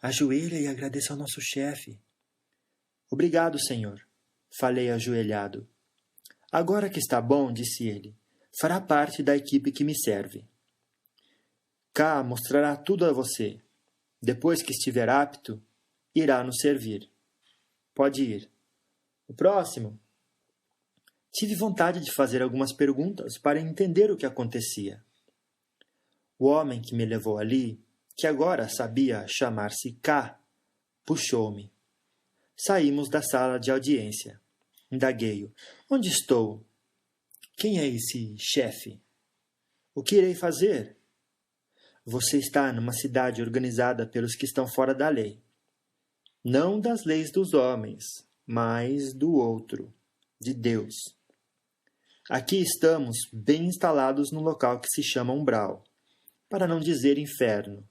Ajoelha e agradeça ao nosso chefe. Obrigado, senhor. Falei ajoelhado. Agora que está bom, disse ele, fará parte da equipe que me serve. K mostrará tudo a você. Depois que estiver apto, irá nos servir. Pode ir. O próximo? Tive vontade de fazer algumas perguntas para entender o que acontecia. O homem que me levou ali, que agora sabia chamar-se K, puxou-me. Saímos da sala de audiência. Indaguei-o. Onde estou? Quem é esse chefe? O que irei fazer? Você está numa cidade organizada pelos que estão fora da lei. Não das leis dos homens, mas do outro, de Deus. Aqui estamos bem instalados num local que se chama umbral, para não dizer inferno.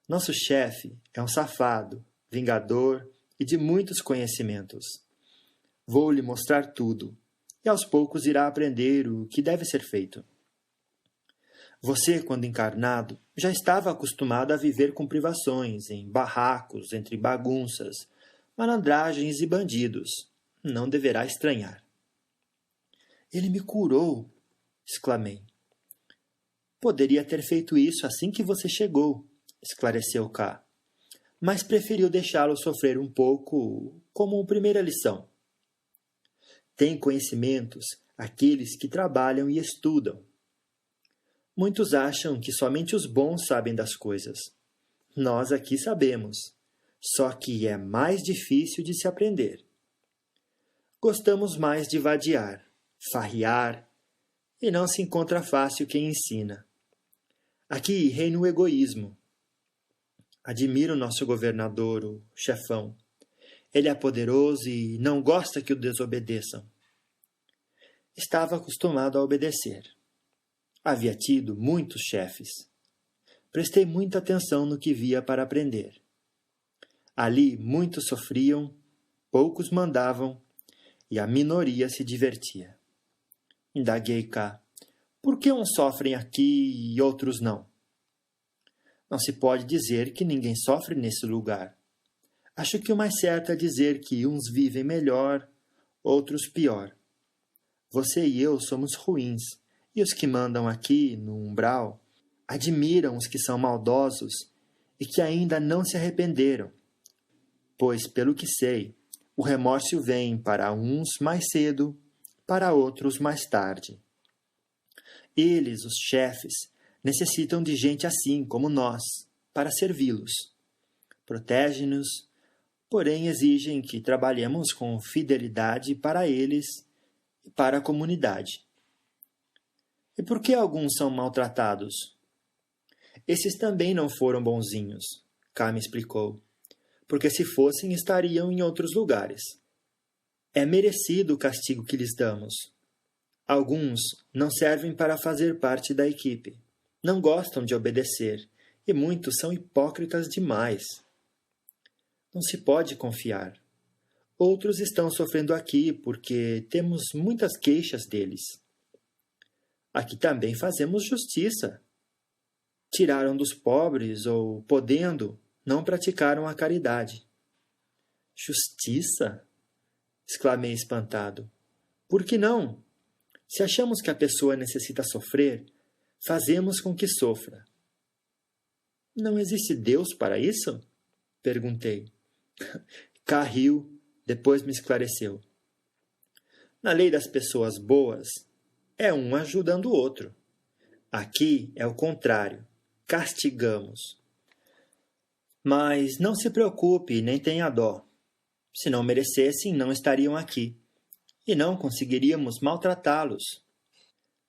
Nosso chefe é um safado, vingador e de muitos conhecimentos. Vou lhe mostrar tudo, e aos poucos irá aprender o que deve ser feito. Você, quando encarnado, já estava acostumado a viver com privações, em barracos, entre bagunças, malandragens e bandidos. Não deverá estranhar. Ele me curou, exclamei. Poderia ter feito isso assim que você chegou, esclareceu K. Mas preferiu deixá-lo sofrer um pouco como primeira lição. Tem conhecimentos aqueles que trabalham e estudam. Muitos acham que somente os bons sabem das coisas. Nós aqui sabemos, só que é mais difícil de se aprender. Gostamos mais de vadiar, farrear, e não se encontra fácil quem ensina. Aqui reina o egoísmo. Admiro o nosso governador, o chefão. Ele é poderoso e não gosta que o desobedeçam. Estava acostumado a obedecer. Havia tido muitos chefes. Prestei muita atenção no que via para aprender. Ali muitos sofriam, poucos mandavam, e a minoria se divertia. Indaguei K. Por que uns sofrem aqui e outros não? Não se pode dizer que ninguém sofre nesse lugar. Acho que o mais certo é dizer que uns vivem melhor, outros pior. Você e eu somos ruins, e os que mandam aqui, no umbral, admiram os que são maldosos e que ainda não se arrependeram. Pois, pelo que sei, o remorso vem para uns mais cedo, para outros mais tarde. Eles, os chefes, necessitam de gente assim como nós, para servi-los. Protegem-nos, porém exigem que trabalhemos com fidelidade para eles e para a comunidade. E por que alguns são maltratados? Esses também não foram bonzinhos, K me explicou, porque se fossem estariam em outros lugares. É merecido o castigo que lhes damos. Alguns não servem para fazer parte da equipe, não gostam de obedecer, e muitos são hipócritas demais. Não se pode confiar. Outros estão sofrendo aqui porque temos muitas queixas deles. Aqui também fazemos justiça. Tiraram dos pobres ou, podendo, não praticaram a caridade. Justiça? Exclamei espantado. Por que não? Se achamos que a pessoa necessita sofrer, fazemos com que sofra. Não existe Deus para isso? Perguntei. Cá riu, depois me esclareceu. Na lei das pessoas boas, é um ajudando o outro. Aqui é o contrário, castigamos. Mas não se preocupe, nem tenha dó. Se não merecessem, não estariam aqui, e não conseguiríamos maltratá-los.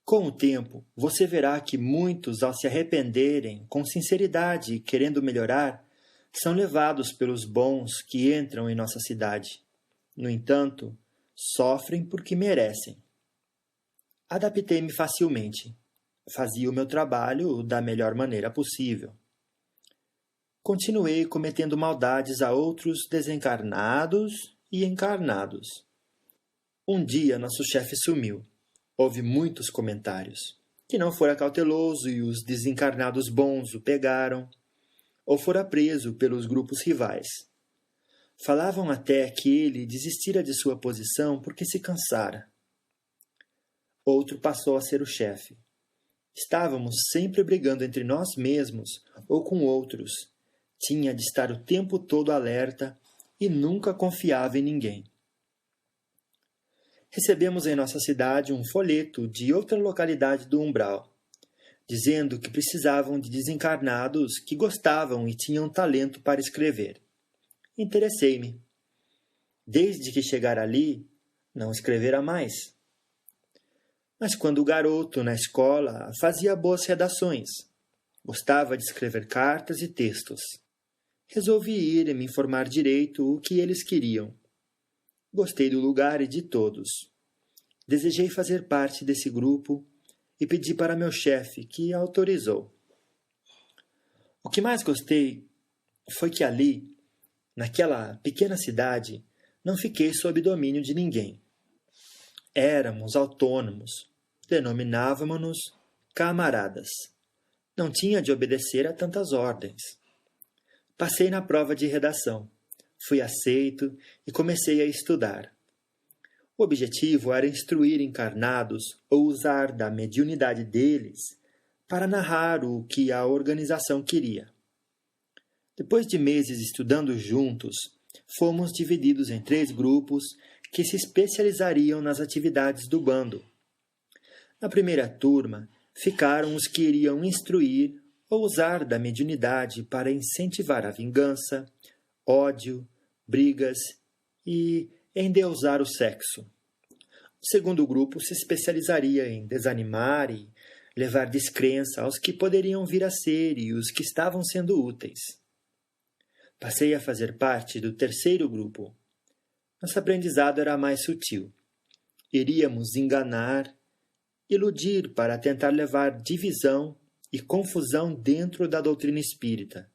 Com o tempo, você verá que muitos, ao se arrependerem, com sinceridade e querendo melhorar, são levados pelos bons que entram em nossa cidade. No entanto, sofrem porque merecem. Adaptei-me facilmente. Fazia o meu trabalho da melhor maneira possível. Continuei cometendo maldades a outros desencarnados e encarnados. Um dia nosso chefe sumiu. Houve muitos comentários. Que não fora cauteloso e os desencarnados bons o pegaram, ou fora preso pelos grupos rivais. Falavam até que ele desistira de sua posição porque se cansara. Outro passou a ser o chefe. Estávamos sempre brigando entre nós mesmos ou com outros. Tinha de estar o tempo todo alerta e nunca confiava em ninguém. Recebemos em nossa cidade um folheto de outra localidade do Umbral, dizendo que precisavam de desencarnados que gostavam e tinham talento para escrever. Interessei-me. Desde que chegara ali, não escrevera mais. Mas quando garoto, na escola, fazia boas redações. Gostava de escrever cartas e textos. Resolvi ir e me informar direito o que eles queriam. Gostei do lugar e de todos. Desejei fazer parte desse grupo e pedi para meu chefe, que autorizou. O que mais gostei foi que ali, naquela pequena cidade, não fiquei sob domínio de ninguém. Éramos autônomos, denominávamos-nos camaradas. Não tinha de obedecer a tantas ordens. Passei na prova de redação. Fui aceito e comecei a estudar. O objetivo era instruir encarnados ou usar da mediunidade deles para narrar o que a organização queria. Depois de meses estudando juntos, fomos divididos em 3 grupos que se especializariam nas atividades do bando. Na primeira turma, ficaram os que iriam instruir ou usar da mediunidade para incentivar a vingança, ódio, brigas e endeusar o sexo. O segundo grupo se especializaria em desanimar e levar descrença aos que poderiam vir a ser e os que estavam sendo úteis. Passei a fazer parte do terceiro grupo. Nosso aprendizado era mais sutil. Iríamos enganar, iludir para tentar levar divisão e confusão dentro da doutrina espírita,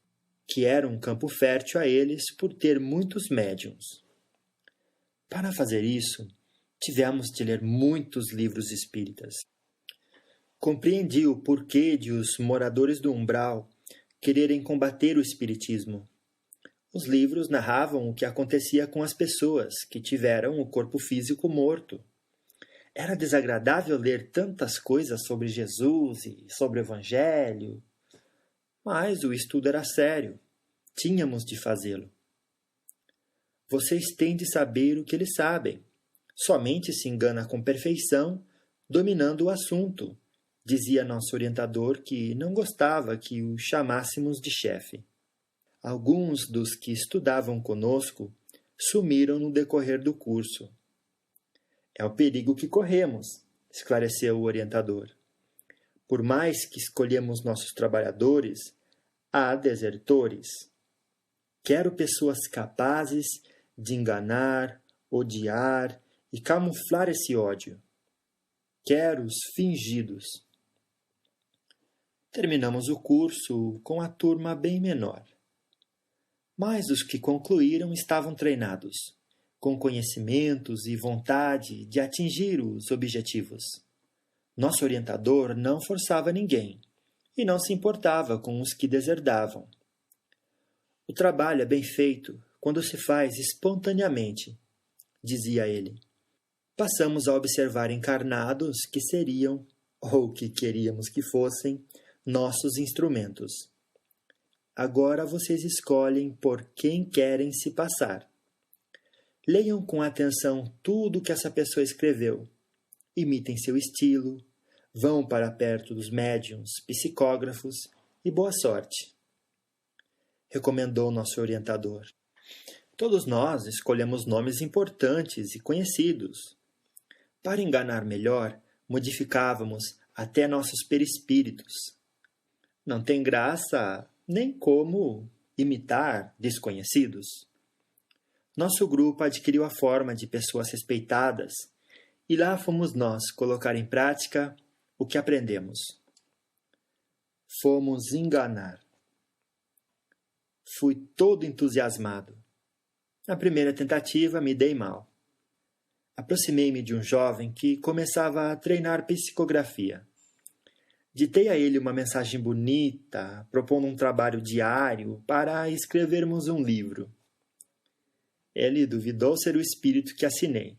que era um campo fértil a eles por ter muitos médiuns. Para fazer isso, tivemos de ler muitos livros espíritas. Compreendi o porquê de os moradores do umbral quererem combater o espiritismo. Os livros narravam o que acontecia com as pessoas que tiveram o corpo físico morto. Era desagradável ler tantas coisas sobre Jesus e sobre o Evangelho, mas o estudo era sério. Tínhamos de fazê-lo. Vocês têm de saber o que eles sabem. Somente se engana com perfeição, dominando o assunto, dizia nosso orientador, que não gostava que o chamássemos de chefe. Alguns dos que estudavam conosco sumiram no decorrer do curso. É o perigo que corremos, esclareceu o orientador. Por mais que escolhemos nossos trabalhadores, há desertores. Quero pessoas capazes de enganar, odiar e camuflar esse ódio. Quero os fingidos. Terminamos o curso com a turma bem menor. Mas os que concluíram estavam treinados, com conhecimentos e vontade de atingir os objetivos. Nosso orientador não forçava ninguém e não se importava com os que deserdavam. O trabalho é bem feito quando se faz espontaneamente, dizia ele. Passamos a observar encarnados que seriam, ou que queríamos que fossem, nossos instrumentos. Agora vocês escolhem por quem querem se passar. Leiam com atenção tudo o que essa pessoa escreveu. Imitem seu estilo, vão para perto dos médiuns, psicógrafos e boa sorte. Recomendou nosso orientador. Todos nós escolhemos nomes importantes e conhecidos. Para enganar melhor, modificávamos até nossos perispíritos. Não tem graça nem como imitar desconhecidos. Nosso grupo adquiriu a forma de pessoas respeitadas e lá fomos nós colocar em prática o que aprendemos. Fomos enganar. Fui todo entusiasmado. Na primeira tentativa me dei mal. Aproximei-me de um jovem que começava a treinar psicografia. Ditei a ele uma mensagem bonita, propondo um trabalho diário para escrevermos um livro. Ele duvidou ser o espírito que assinei.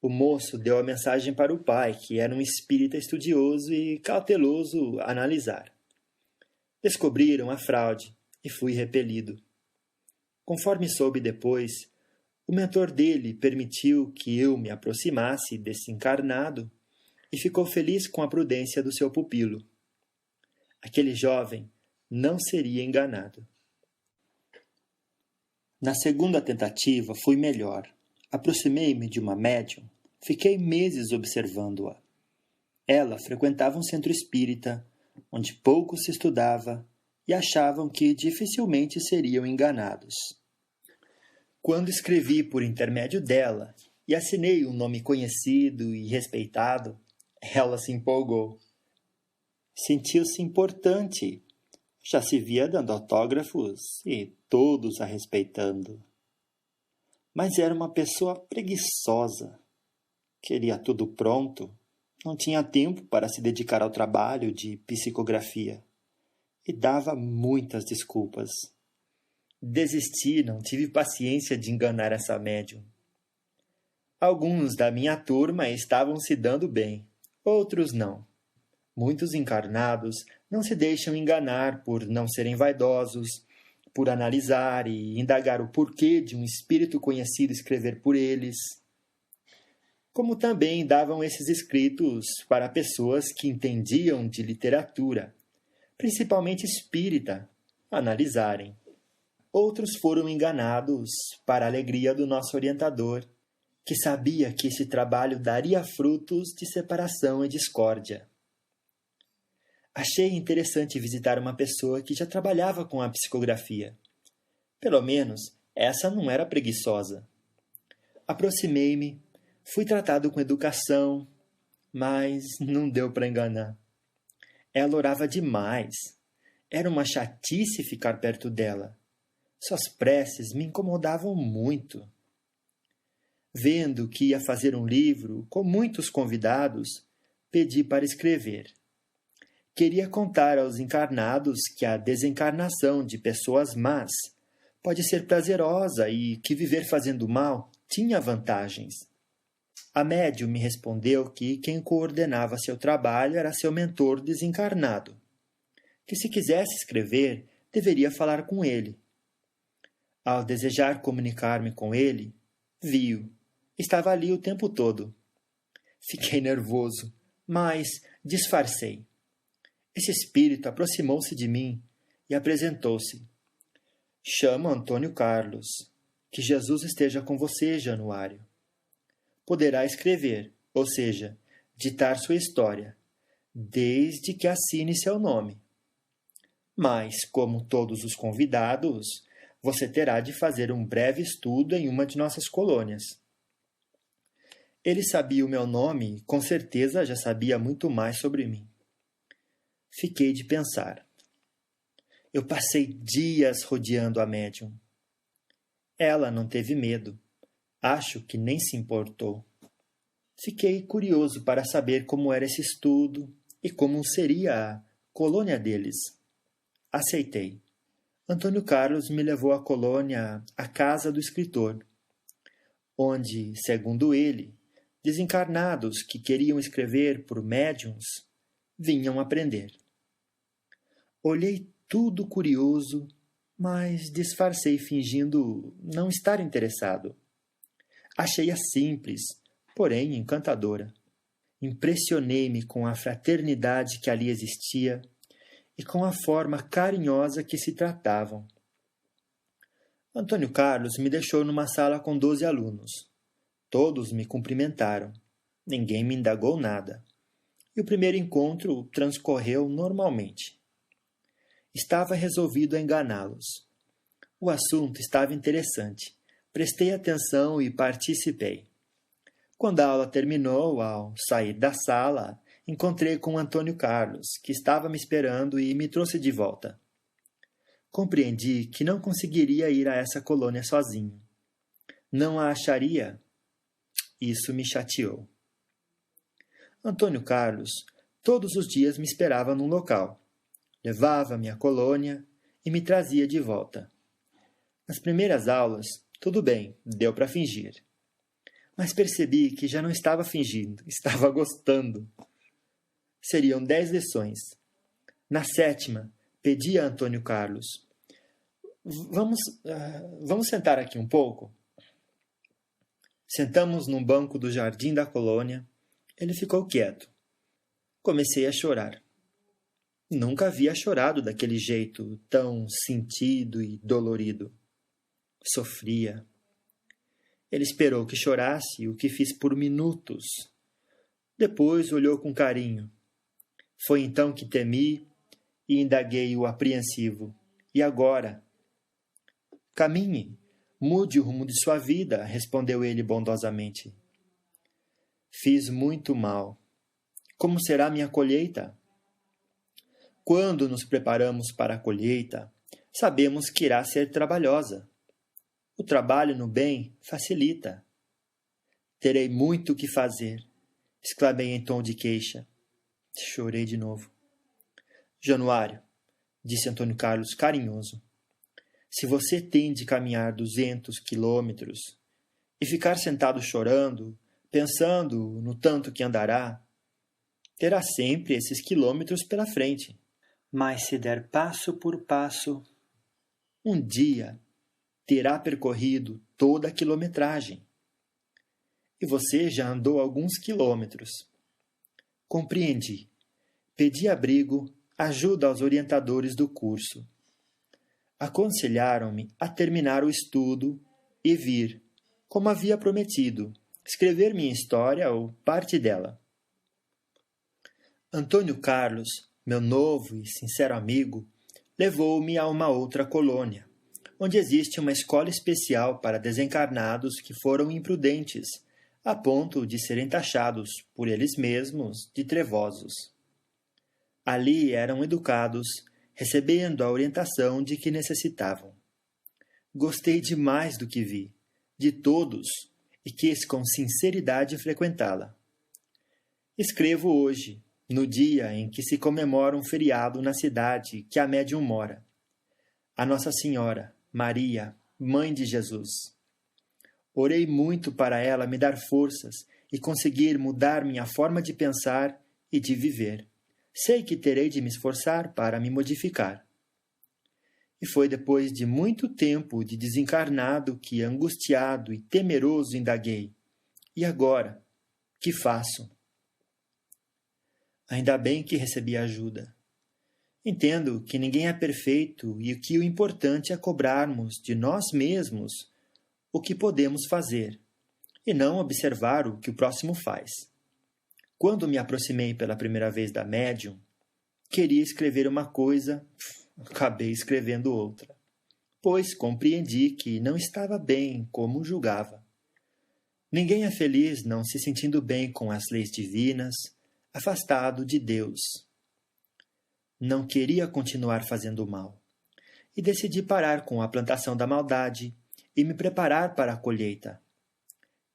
O moço deu a mensagem para o pai, que era um espírita estudioso e cauteloso a analisar. Descobriram a fraude e fui repelido. Conforme soube depois, o mentor dele permitiu que eu me aproximasse desse encarnado e ficou feliz com a prudência do seu pupilo. Aquele jovem não seria enganado. Na segunda tentativa fui melhor. Aproximei-me de uma médium. Fiquei meses observando-a. Ela frequentava um centro espírita, onde pouco se estudava, e achavam que dificilmente seriam enganados. Quando escrevi por intermédio dela e assinei um nome conhecido e respeitado, ela se empolgou. Sentiu-se importante. Já se via dando autógrafos e todos a respeitando. Mas era uma pessoa preguiçosa. Queria tudo pronto. Não tinha tempo para se dedicar ao trabalho de psicografia. E dava muitas desculpas. Desisti, não tive paciência de enganar essa médium. Alguns da minha turma estavam se dando bem. Outros não. Muitos encarnados não se deixam enganar por não serem vaidosos, por analisar e indagar o porquê de um espírito conhecido escrever por eles. Como também davam esses escritos para pessoas que entendiam de literatura, principalmente espírita, analisarem. Outros foram enganados para a alegria do nosso orientador, que sabia que esse trabalho daria frutos de separação e discórdia. Achei interessante visitar uma pessoa que já trabalhava com a psicografia. Pelo menos, essa não era preguiçosa. Aproximei-me, fui tratado com educação, mas não deu para enganar. Ela orava demais. Era uma chatice ficar perto dela. Suas preces me incomodavam muito. Vendo que ia fazer um livro com muitos convidados, pedi para escrever. Queria contar aos encarnados que a desencarnação de pessoas más pode ser prazerosa e que viver fazendo mal tinha vantagens. A médium me respondeu que quem coordenava seu trabalho era seu mentor desencarnado, que se quisesse escrever, deveria falar com ele. Ao desejar comunicar-me com ele, vi-o. Estava ali o tempo todo. Fiquei nervoso, mas disfarcei. Esse espírito aproximou-se de mim e apresentou-se. Chamo Antônio Carlos. Que Jesus esteja com você, Januário. Poderá escrever, ou seja, ditar sua história, desde que assine seu nome. Mas, como todos os convidados, você terá de fazer um breve estudo em uma de nossas colônias. Ele sabia o meu nome e, com certeza, já sabia muito mais sobre mim. Fiquei de pensar. Eu passei dias rodeando a médium. Ela não teve medo. Acho que nem se importou. Fiquei curioso para saber como era esse estudo e como seria a colônia deles. Aceitei. Antônio Carlos me levou à colônia A Casa do Escritor, onde, segundo ele, desencarnados que queriam escrever por médiuns vinham aprender. Olhei tudo curioso, mas disfarcei fingindo não estar interessado. Achei-a simples, porém encantadora. Impressionei-me com a fraternidade que ali existia e com a forma carinhosa que se tratavam. Antônio Carlos me deixou numa sala com 12 alunos. Todos me cumprimentaram. Ninguém me indagou nada. E o primeiro encontro transcorreu normalmente. Estava resolvido a enganá-los. O assunto estava interessante. Prestei atenção e participei. Quando a aula terminou, ao sair da sala, encontrei com Antônio Carlos, que estava me esperando e me trouxe de volta. Compreendi que não conseguiria ir a essa colônia sozinho. Não a acharia. Isso me chateou. Antônio Carlos todos os dias me esperava num local. Levava-me à colônia e me trazia de volta. Nas primeiras aulas, tudo bem, deu para fingir. Mas percebi que já não estava fingindo, estava gostando. Seriam 10 lições. Na 7ª, pedi a Antônio Carlos: Vamos sentar aqui um pouco? Sentamos num banco do jardim da colônia. Ele ficou quieto. Comecei a chorar. Nunca havia chorado daquele jeito, tão sentido e dolorido. Sofria. Ele esperou que chorasse, o que fiz por minutos. Depois olhou com carinho. Foi então que temi e indaguei-o apreensivo. E agora? Caminhe, mude o rumo de sua vida, respondeu ele bondosamente. Fiz muito mal. Como será minha colheita? Quando nos preparamos para a colheita, sabemos que irá ser trabalhosa. O trabalho no bem facilita. Terei muito o que fazer, exclamei em tom de queixa. Chorei de novo. Januário, disse Antônio Carlos carinhoso, se você tem de caminhar 200 quilômetros e ficar sentado chorando, pensando no tanto que andará, terá sempre esses quilômetros pela frente. Mas se der passo por passo, um dia terá percorrido toda a quilometragem. E você já andou alguns quilômetros. Compreendi. Pedi abrigo, ajuda aos orientadores do curso. Aconselharam-me a terminar o estudo e vir, como havia prometido, escrever minha história ou parte dela. Antônio Carlos, meu novo e sincero amigo, levou-me a uma outra colônia, onde existe uma escola especial para desencarnados que foram imprudentes, a ponto de serem taxados, por eles mesmos, de trevosos. Ali eram educados, recebendo a orientação de que necessitavam. Gostei demais do que vi, de todos, e quis com sinceridade frequentá-la. Escrevo hoje, no dia em que se comemora um feriado na cidade que a médium mora. A Nossa Senhora, Maria, Mãe de Jesus. Orei muito para ela me dar forças e conseguir mudar minha forma de pensar e de viver. Sei que terei de me esforçar para me modificar. E foi depois de muito tempo de desencarnado que, angustiado e temeroso, indaguei. E agora? Que faço? Ainda bem que recebi ajuda. Entendo que ninguém é perfeito e que o importante é cobrarmos de nós mesmos o que podemos fazer e não observar o que o próximo faz. Quando me aproximei pela primeira vez da médium, queria escrever uma coisa, acabei escrevendo outra, pois compreendi que não estava bem como julgava. Ninguém é feliz não se sentindo bem com as leis divinas, afastado de Deus. Não queria continuar fazendo mal, e decidi parar com a plantação da maldade e me preparar para a colheita.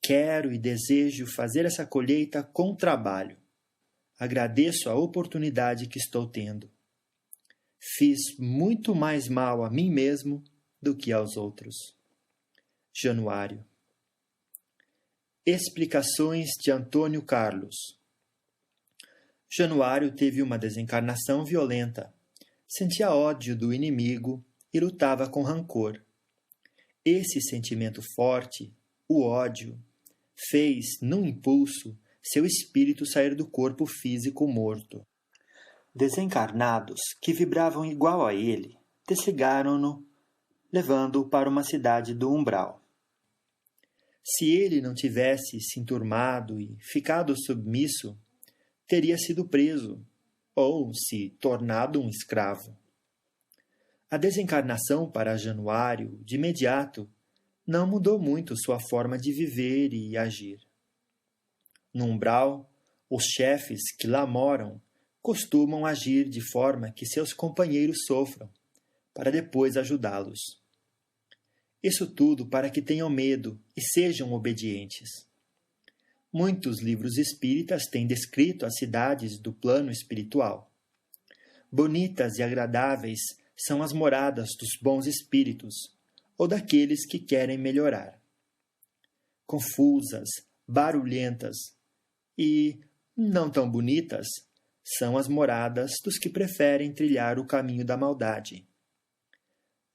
Quero e desejo fazer essa colheita com trabalho. Agradeço a oportunidade que estou tendo. Fiz muito mais mal a mim mesmo do que aos outros. Januário. Explicações de Antônio Carlos. Januário teve uma desencarnação violenta. Sentia ódio do inimigo e lutava com rancor. Esse sentimento forte, o ódio, fez, num impulso, seu espírito sair do corpo físico morto. Desencarnados, que vibravam igual a ele, desligaram-no, levando-o para uma cidade do umbral. Se ele não tivesse se enturmado e ficado submisso, teria sido preso, ou se tornado um escravo. A desencarnação para Januário, de imediato, não mudou muito sua forma de viver e agir. No umbral, os chefes que lá moram costumam agir de forma que seus companheiros sofram, para depois ajudá-los. Isso tudo para que tenham medo e sejam obedientes. Muitos livros espíritas têm descrito as cidades do plano espiritual. Bonitas e agradáveis são as moradas dos bons espíritos, ou daqueles que querem melhorar. Confusas, barulhentas e não tão bonitas são as moradas dos que preferem trilhar o caminho da maldade.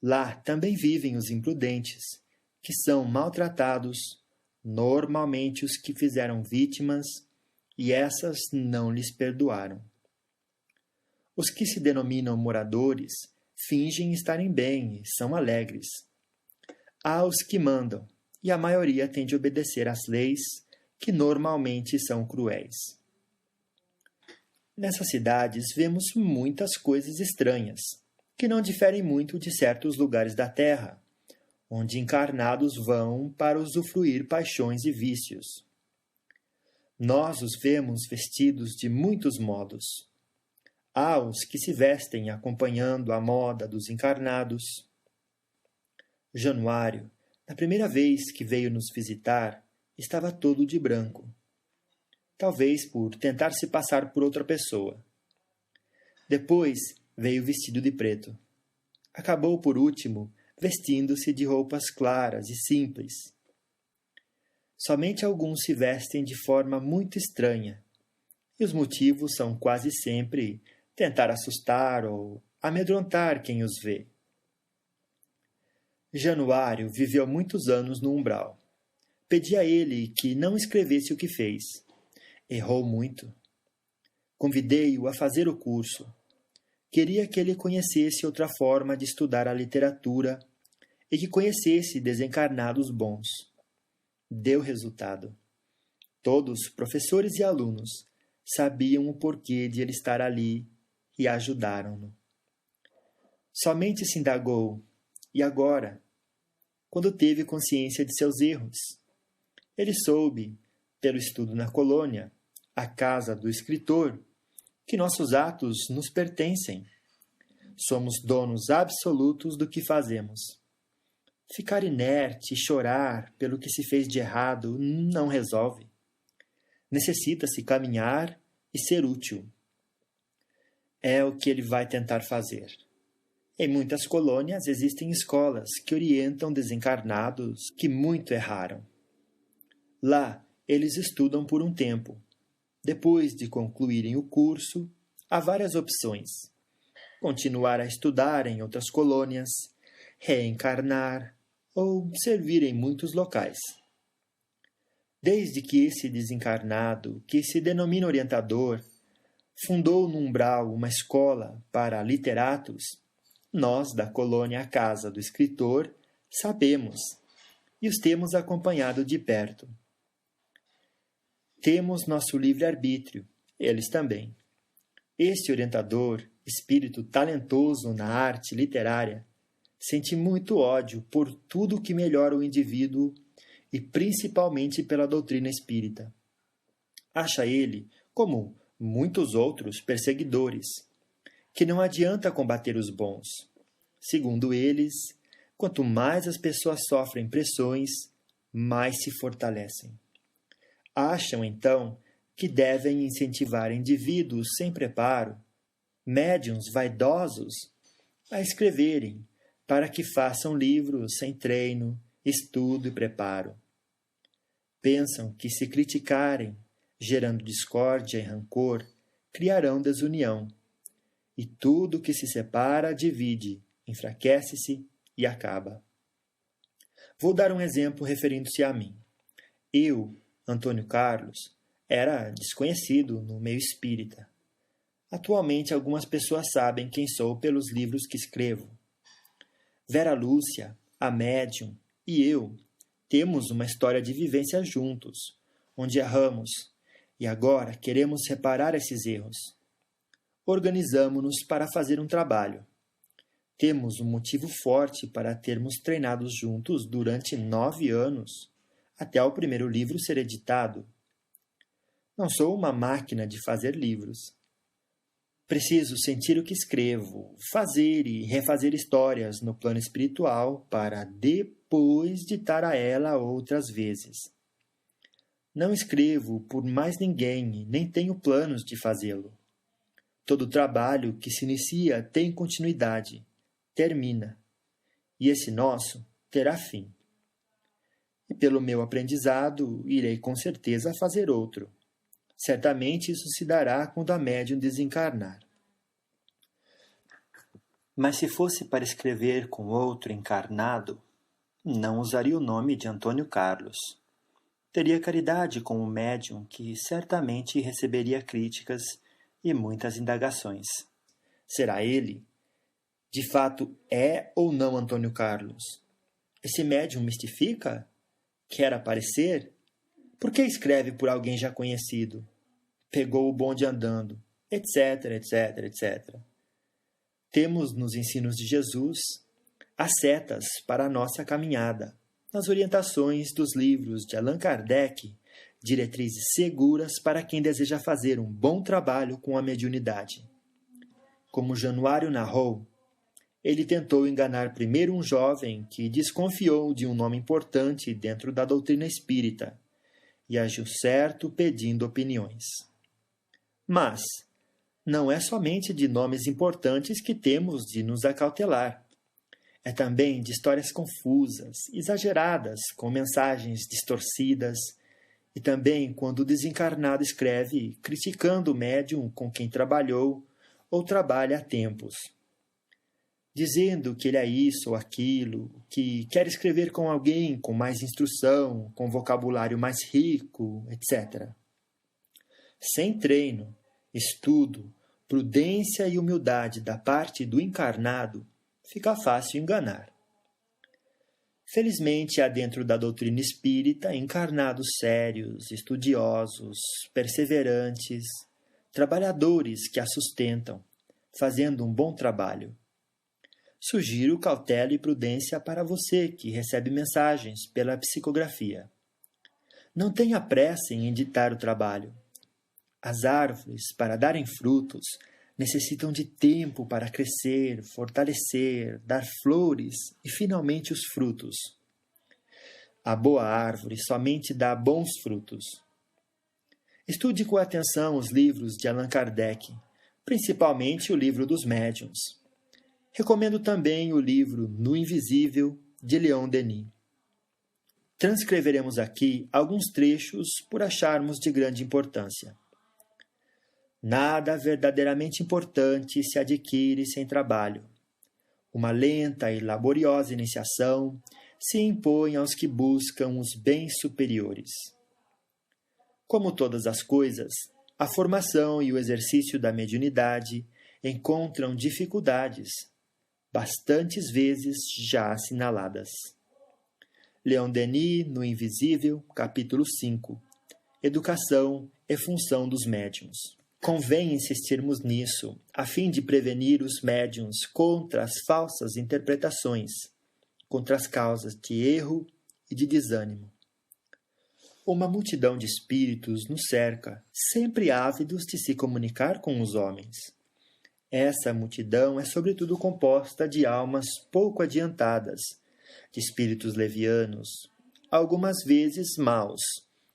Lá também vivem os imprudentes, que são maltratados, normalmente os que fizeram vítimas, e essas não lhes perdoaram. Os que se denominam moradores fingem estarem bem e são alegres. Há os que mandam, e a maioria tem de obedecer às leis, que normalmente são cruéis. Nessas cidades vemos muitas coisas estranhas, que não diferem muito de certos lugares da Terra, onde encarnados vão para usufruir paixões e vícios. Nós os vemos vestidos de muitos modos. Há os que se vestem acompanhando a moda dos encarnados. Januário, na primeira vez que veio nos visitar, estava todo de branco. Talvez por tentar se passar por outra pessoa. Depois veio vestido de preto. Acabou, por último, vestindo-se de roupas claras e simples. Somente alguns se vestem de forma muito estranha, e os motivos são quase sempre tentar assustar ou amedrontar quem os vê. Januário viveu muitos anos no umbral. Pedi a ele que não escrevesse o que fez. Errou muito. Convidei-o a fazer o curso. Queria que ele conhecesse outra forma de estudar a literatura e que conhecesse desencarnados bons. Deu resultado. Todos, professores e alunos, sabiam o porquê de ele estar ali e ajudaram-no. Somente se indagou, e agora? Quando teve consciência de seus erros? Ele soube, pelo estudo na colônia, a casa do escritor, que nossos atos nos pertencem. Somos donos absolutos do que fazemos. Ficar inerte e chorar pelo que se fez de errado não resolve. Necessita-se caminhar e ser útil. É o que ele vai tentar fazer. Em muitas colônias existem escolas que orientam desencarnados que muito erraram. Lá, eles estudam por um tempo. Depois de concluírem o curso, há várias opções. Continuar a estudar em outras colônias, reencarnar ou servir em muitos locais. Desde que esse desencarnado, que se denomina orientador, fundou no umbral uma escola para literatos, nós, da colônia Casa do Escritor, sabemos e os temos acompanhado de perto. Temos nosso livre-arbítrio, eles também. Este orientador, espírito talentoso na arte literária, sente muito ódio por tudo que melhora o indivíduo e principalmente pela doutrina espírita. Acha ele, como muitos outros perseguidores, que não adianta combater os bons. Segundo eles, quanto mais as pessoas sofrem pressões, mais se fortalecem. Acham, então, que devem incentivar indivíduos sem preparo, médiuns vaidosos a escreverem, para que façam livros sem treino, estudo e preparo. Pensam que, se criticarem, gerando discórdia e rancor, criarão desunião. E tudo que se separa divide, enfraquece-se e acaba. Vou dar um exemplo referindo-se a mim. Eu, Antônio Carlos, era desconhecido no meio espírita. Atualmente, algumas pessoas sabem quem sou pelos livros que escrevo. Vera Lúcia, a médium, e eu temos uma história de vivência juntos, onde erramos, e agora queremos reparar esses erros. Organizamo-nos para fazer um trabalho. Temos um motivo forte para termos treinado juntos durante 9 anos, até o primeiro livro ser editado. Não sou uma máquina de fazer livros. Preciso sentir o que escrevo, fazer e refazer histórias no plano espiritual para depois ditar a ela outras vezes. Não escrevo por mais ninguém, nem tenho planos de fazê-lo. Todo trabalho que se inicia tem continuidade, termina, e esse nosso terá fim. E pelo meu aprendizado, irei com certeza fazer outro. Certamente isso se dará quando a médium desencarnar. Mas se fosse para escrever com outro encarnado, não usaria o nome de Antônio Carlos. Teria caridade com o médium, que certamente receberia críticas e muitas indagações. Será ele? De fato, é ou não Antônio Carlos? Esse médium mistifica? Quer aparecer? Por que escreve por alguém já conhecido? Pegou o bonde andando, etc, etc, etc. Temos nos ensinos de Jesus as setas para a nossa caminhada, nas orientações dos livros de Allan Kardec, diretrizes seguras para quem deseja fazer um bom trabalho com a mediunidade. Como Januário narrou, ele tentou enganar primeiro um jovem que desconfiou de um nome importante dentro da doutrina espírita e agiu certo pedindo opiniões. Mas não é somente de nomes importantes que temos de nos acautelar. É também de histórias confusas, exageradas, com mensagens distorcidas, e também quando o desencarnado escreve criticando o médium com quem trabalhou ou trabalha há tempos, dizendo que ele é isso ou aquilo, que quer escrever com alguém com mais instrução, com vocabulário mais rico, etc. Sem treino, estudo, prudência e humildade da parte do encarnado, fica fácil enganar. Felizmente, há dentro da doutrina espírita encarnados sérios, estudiosos, perseverantes, trabalhadores que a sustentam, fazendo um bom trabalho. Sugiro cautela e prudência para você que recebe mensagens pela psicografia. Não tenha pressa em editar o trabalho. As árvores, para darem frutos, necessitam de tempo para crescer, fortalecer, dar flores e, finalmente, os frutos. A boa árvore somente dá bons frutos. Estude com atenção os livros de Allan Kardec, principalmente o livro dos médiuns. Recomendo também o livro No Invisível, de Leon Denis. Transcreveremos aqui alguns trechos por acharmos de grande importância. Nada verdadeiramente importante se adquire sem trabalho. Uma lenta e laboriosa iniciação se impõe aos que buscam os bens superiores. Como todas as coisas, a formação e o exercício da mediunidade encontram dificuldades, bastantes vezes já assinaladas. Leon Denis, No Invisível, capítulo 5. Educação e função dos médiuns. Convém insistirmos nisso, a fim de prevenir os médiuns contra as falsas interpretações, contra as causas de erro e de desânimo. Uma multidão de espíritos nos cerca, sempre ávidos de se comunicar com os homens. Essa multidão é sobretudo composta de almas pouco adiantadas, de espíritos levianos, algumas vezes maus,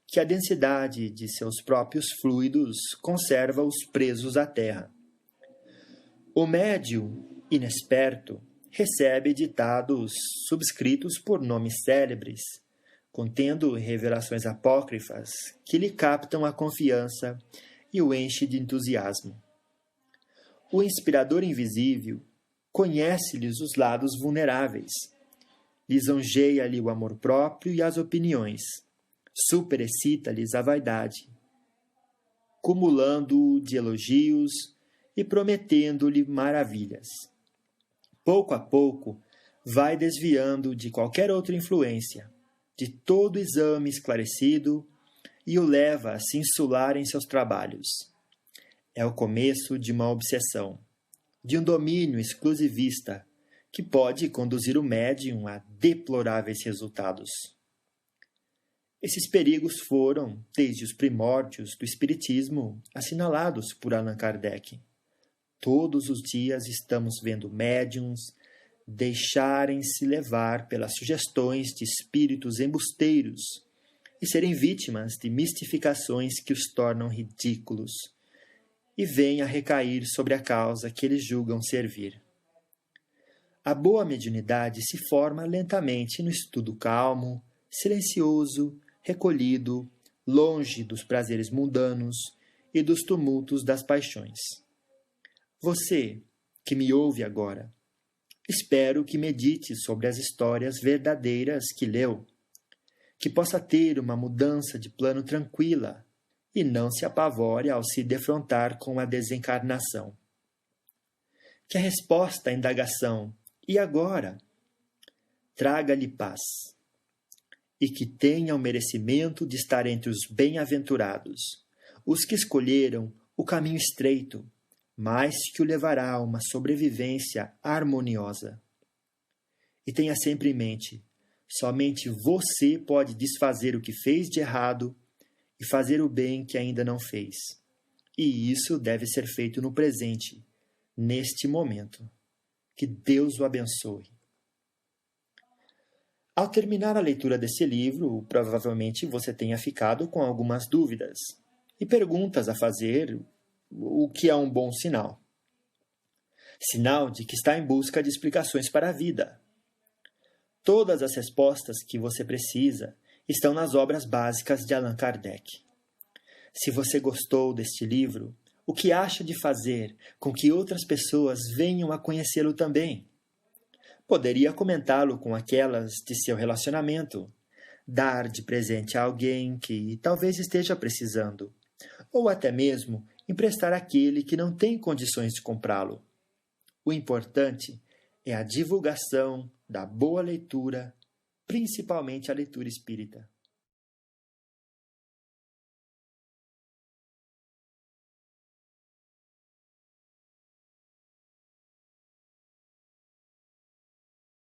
que a densidade de seus próprios fluidos conserva-os presos à terra. O médium Inexperto, recebe ditados subscritos por nomes célebres, contendo revelações apócrifas que lhe captam a confiança e o enche de entusiasmo. O inspirador invisível conhece-lhes os lados vulneráveis, lisonjeia-lhe o amor próprio e as opiniões, superexcita-lhes a vaidade, cumulando-o de elogios e prometendo-lhe maravilhas. Pouco a pouco, vai desviando de qualquer outra influência, de todo exame esclarecido, e o leva a se insular em seus trabalhos. É o começo de uma obsessão, de um domínio exclusivista, que pode conduzir o médium a deploráveis resultados. Esses perigos foram, desde os primórdios do Espiritismo, assinalados por Allan Kardec. Todos os dias estamos vendo médiuns deixarem-se levar pelas sugestões de espíritos embusteiros e serem vítimas de mistificações que os tornam ridículos e vêm a recair sobre a causa que eles julgam servir. A boa mediunidade se forma lentamente no estudo calmo, silencioso, recolhido, longe dos prazeres mundanos e dos tumultos das paixões. Você, que me ouve agora, espero que medite sobre as histórias verdadeiras que leu, que possa ter uma mudança de plano tranquila e não se apavore ao se defrontar com a desencarnação. Que a resposta à indagação "e agora?" traga-lhe paz, e que tenha o merecimento de estar entre os bem-aventurados, os que escolheram o caminho estreito, mas que o levará a uma sobrevivência harmoniosa. E tenha sempre em mente, somente você pode desfazer o que fez de errado e fazer o bem que ainda não fez. E isso deve ser feito no presente, neste momento. Que Deus o abençoe. Ao terminar a leitura desse livro, provavelmente você tenha ficado com algumas dúvidas e perguntas a fazer, o que é um bom sinal. Sinal de que está em busca de explicações para a vida. Todas as respostas que você precisa estão nas obras básicas de Allan Kardec. Se você gostou deste livro, o que acha de fazer com que outras pessoas venham a conhecê-lo também? Poderia comentá-lo com aquelas de seu relacionamento, dar de presente a alguém que talvez esteja precisando, ou até mesmo emprestar àquele que não tem condições de comprá-lo. O importante é a divulgação da boa leitura, principalmente a leitura espírita.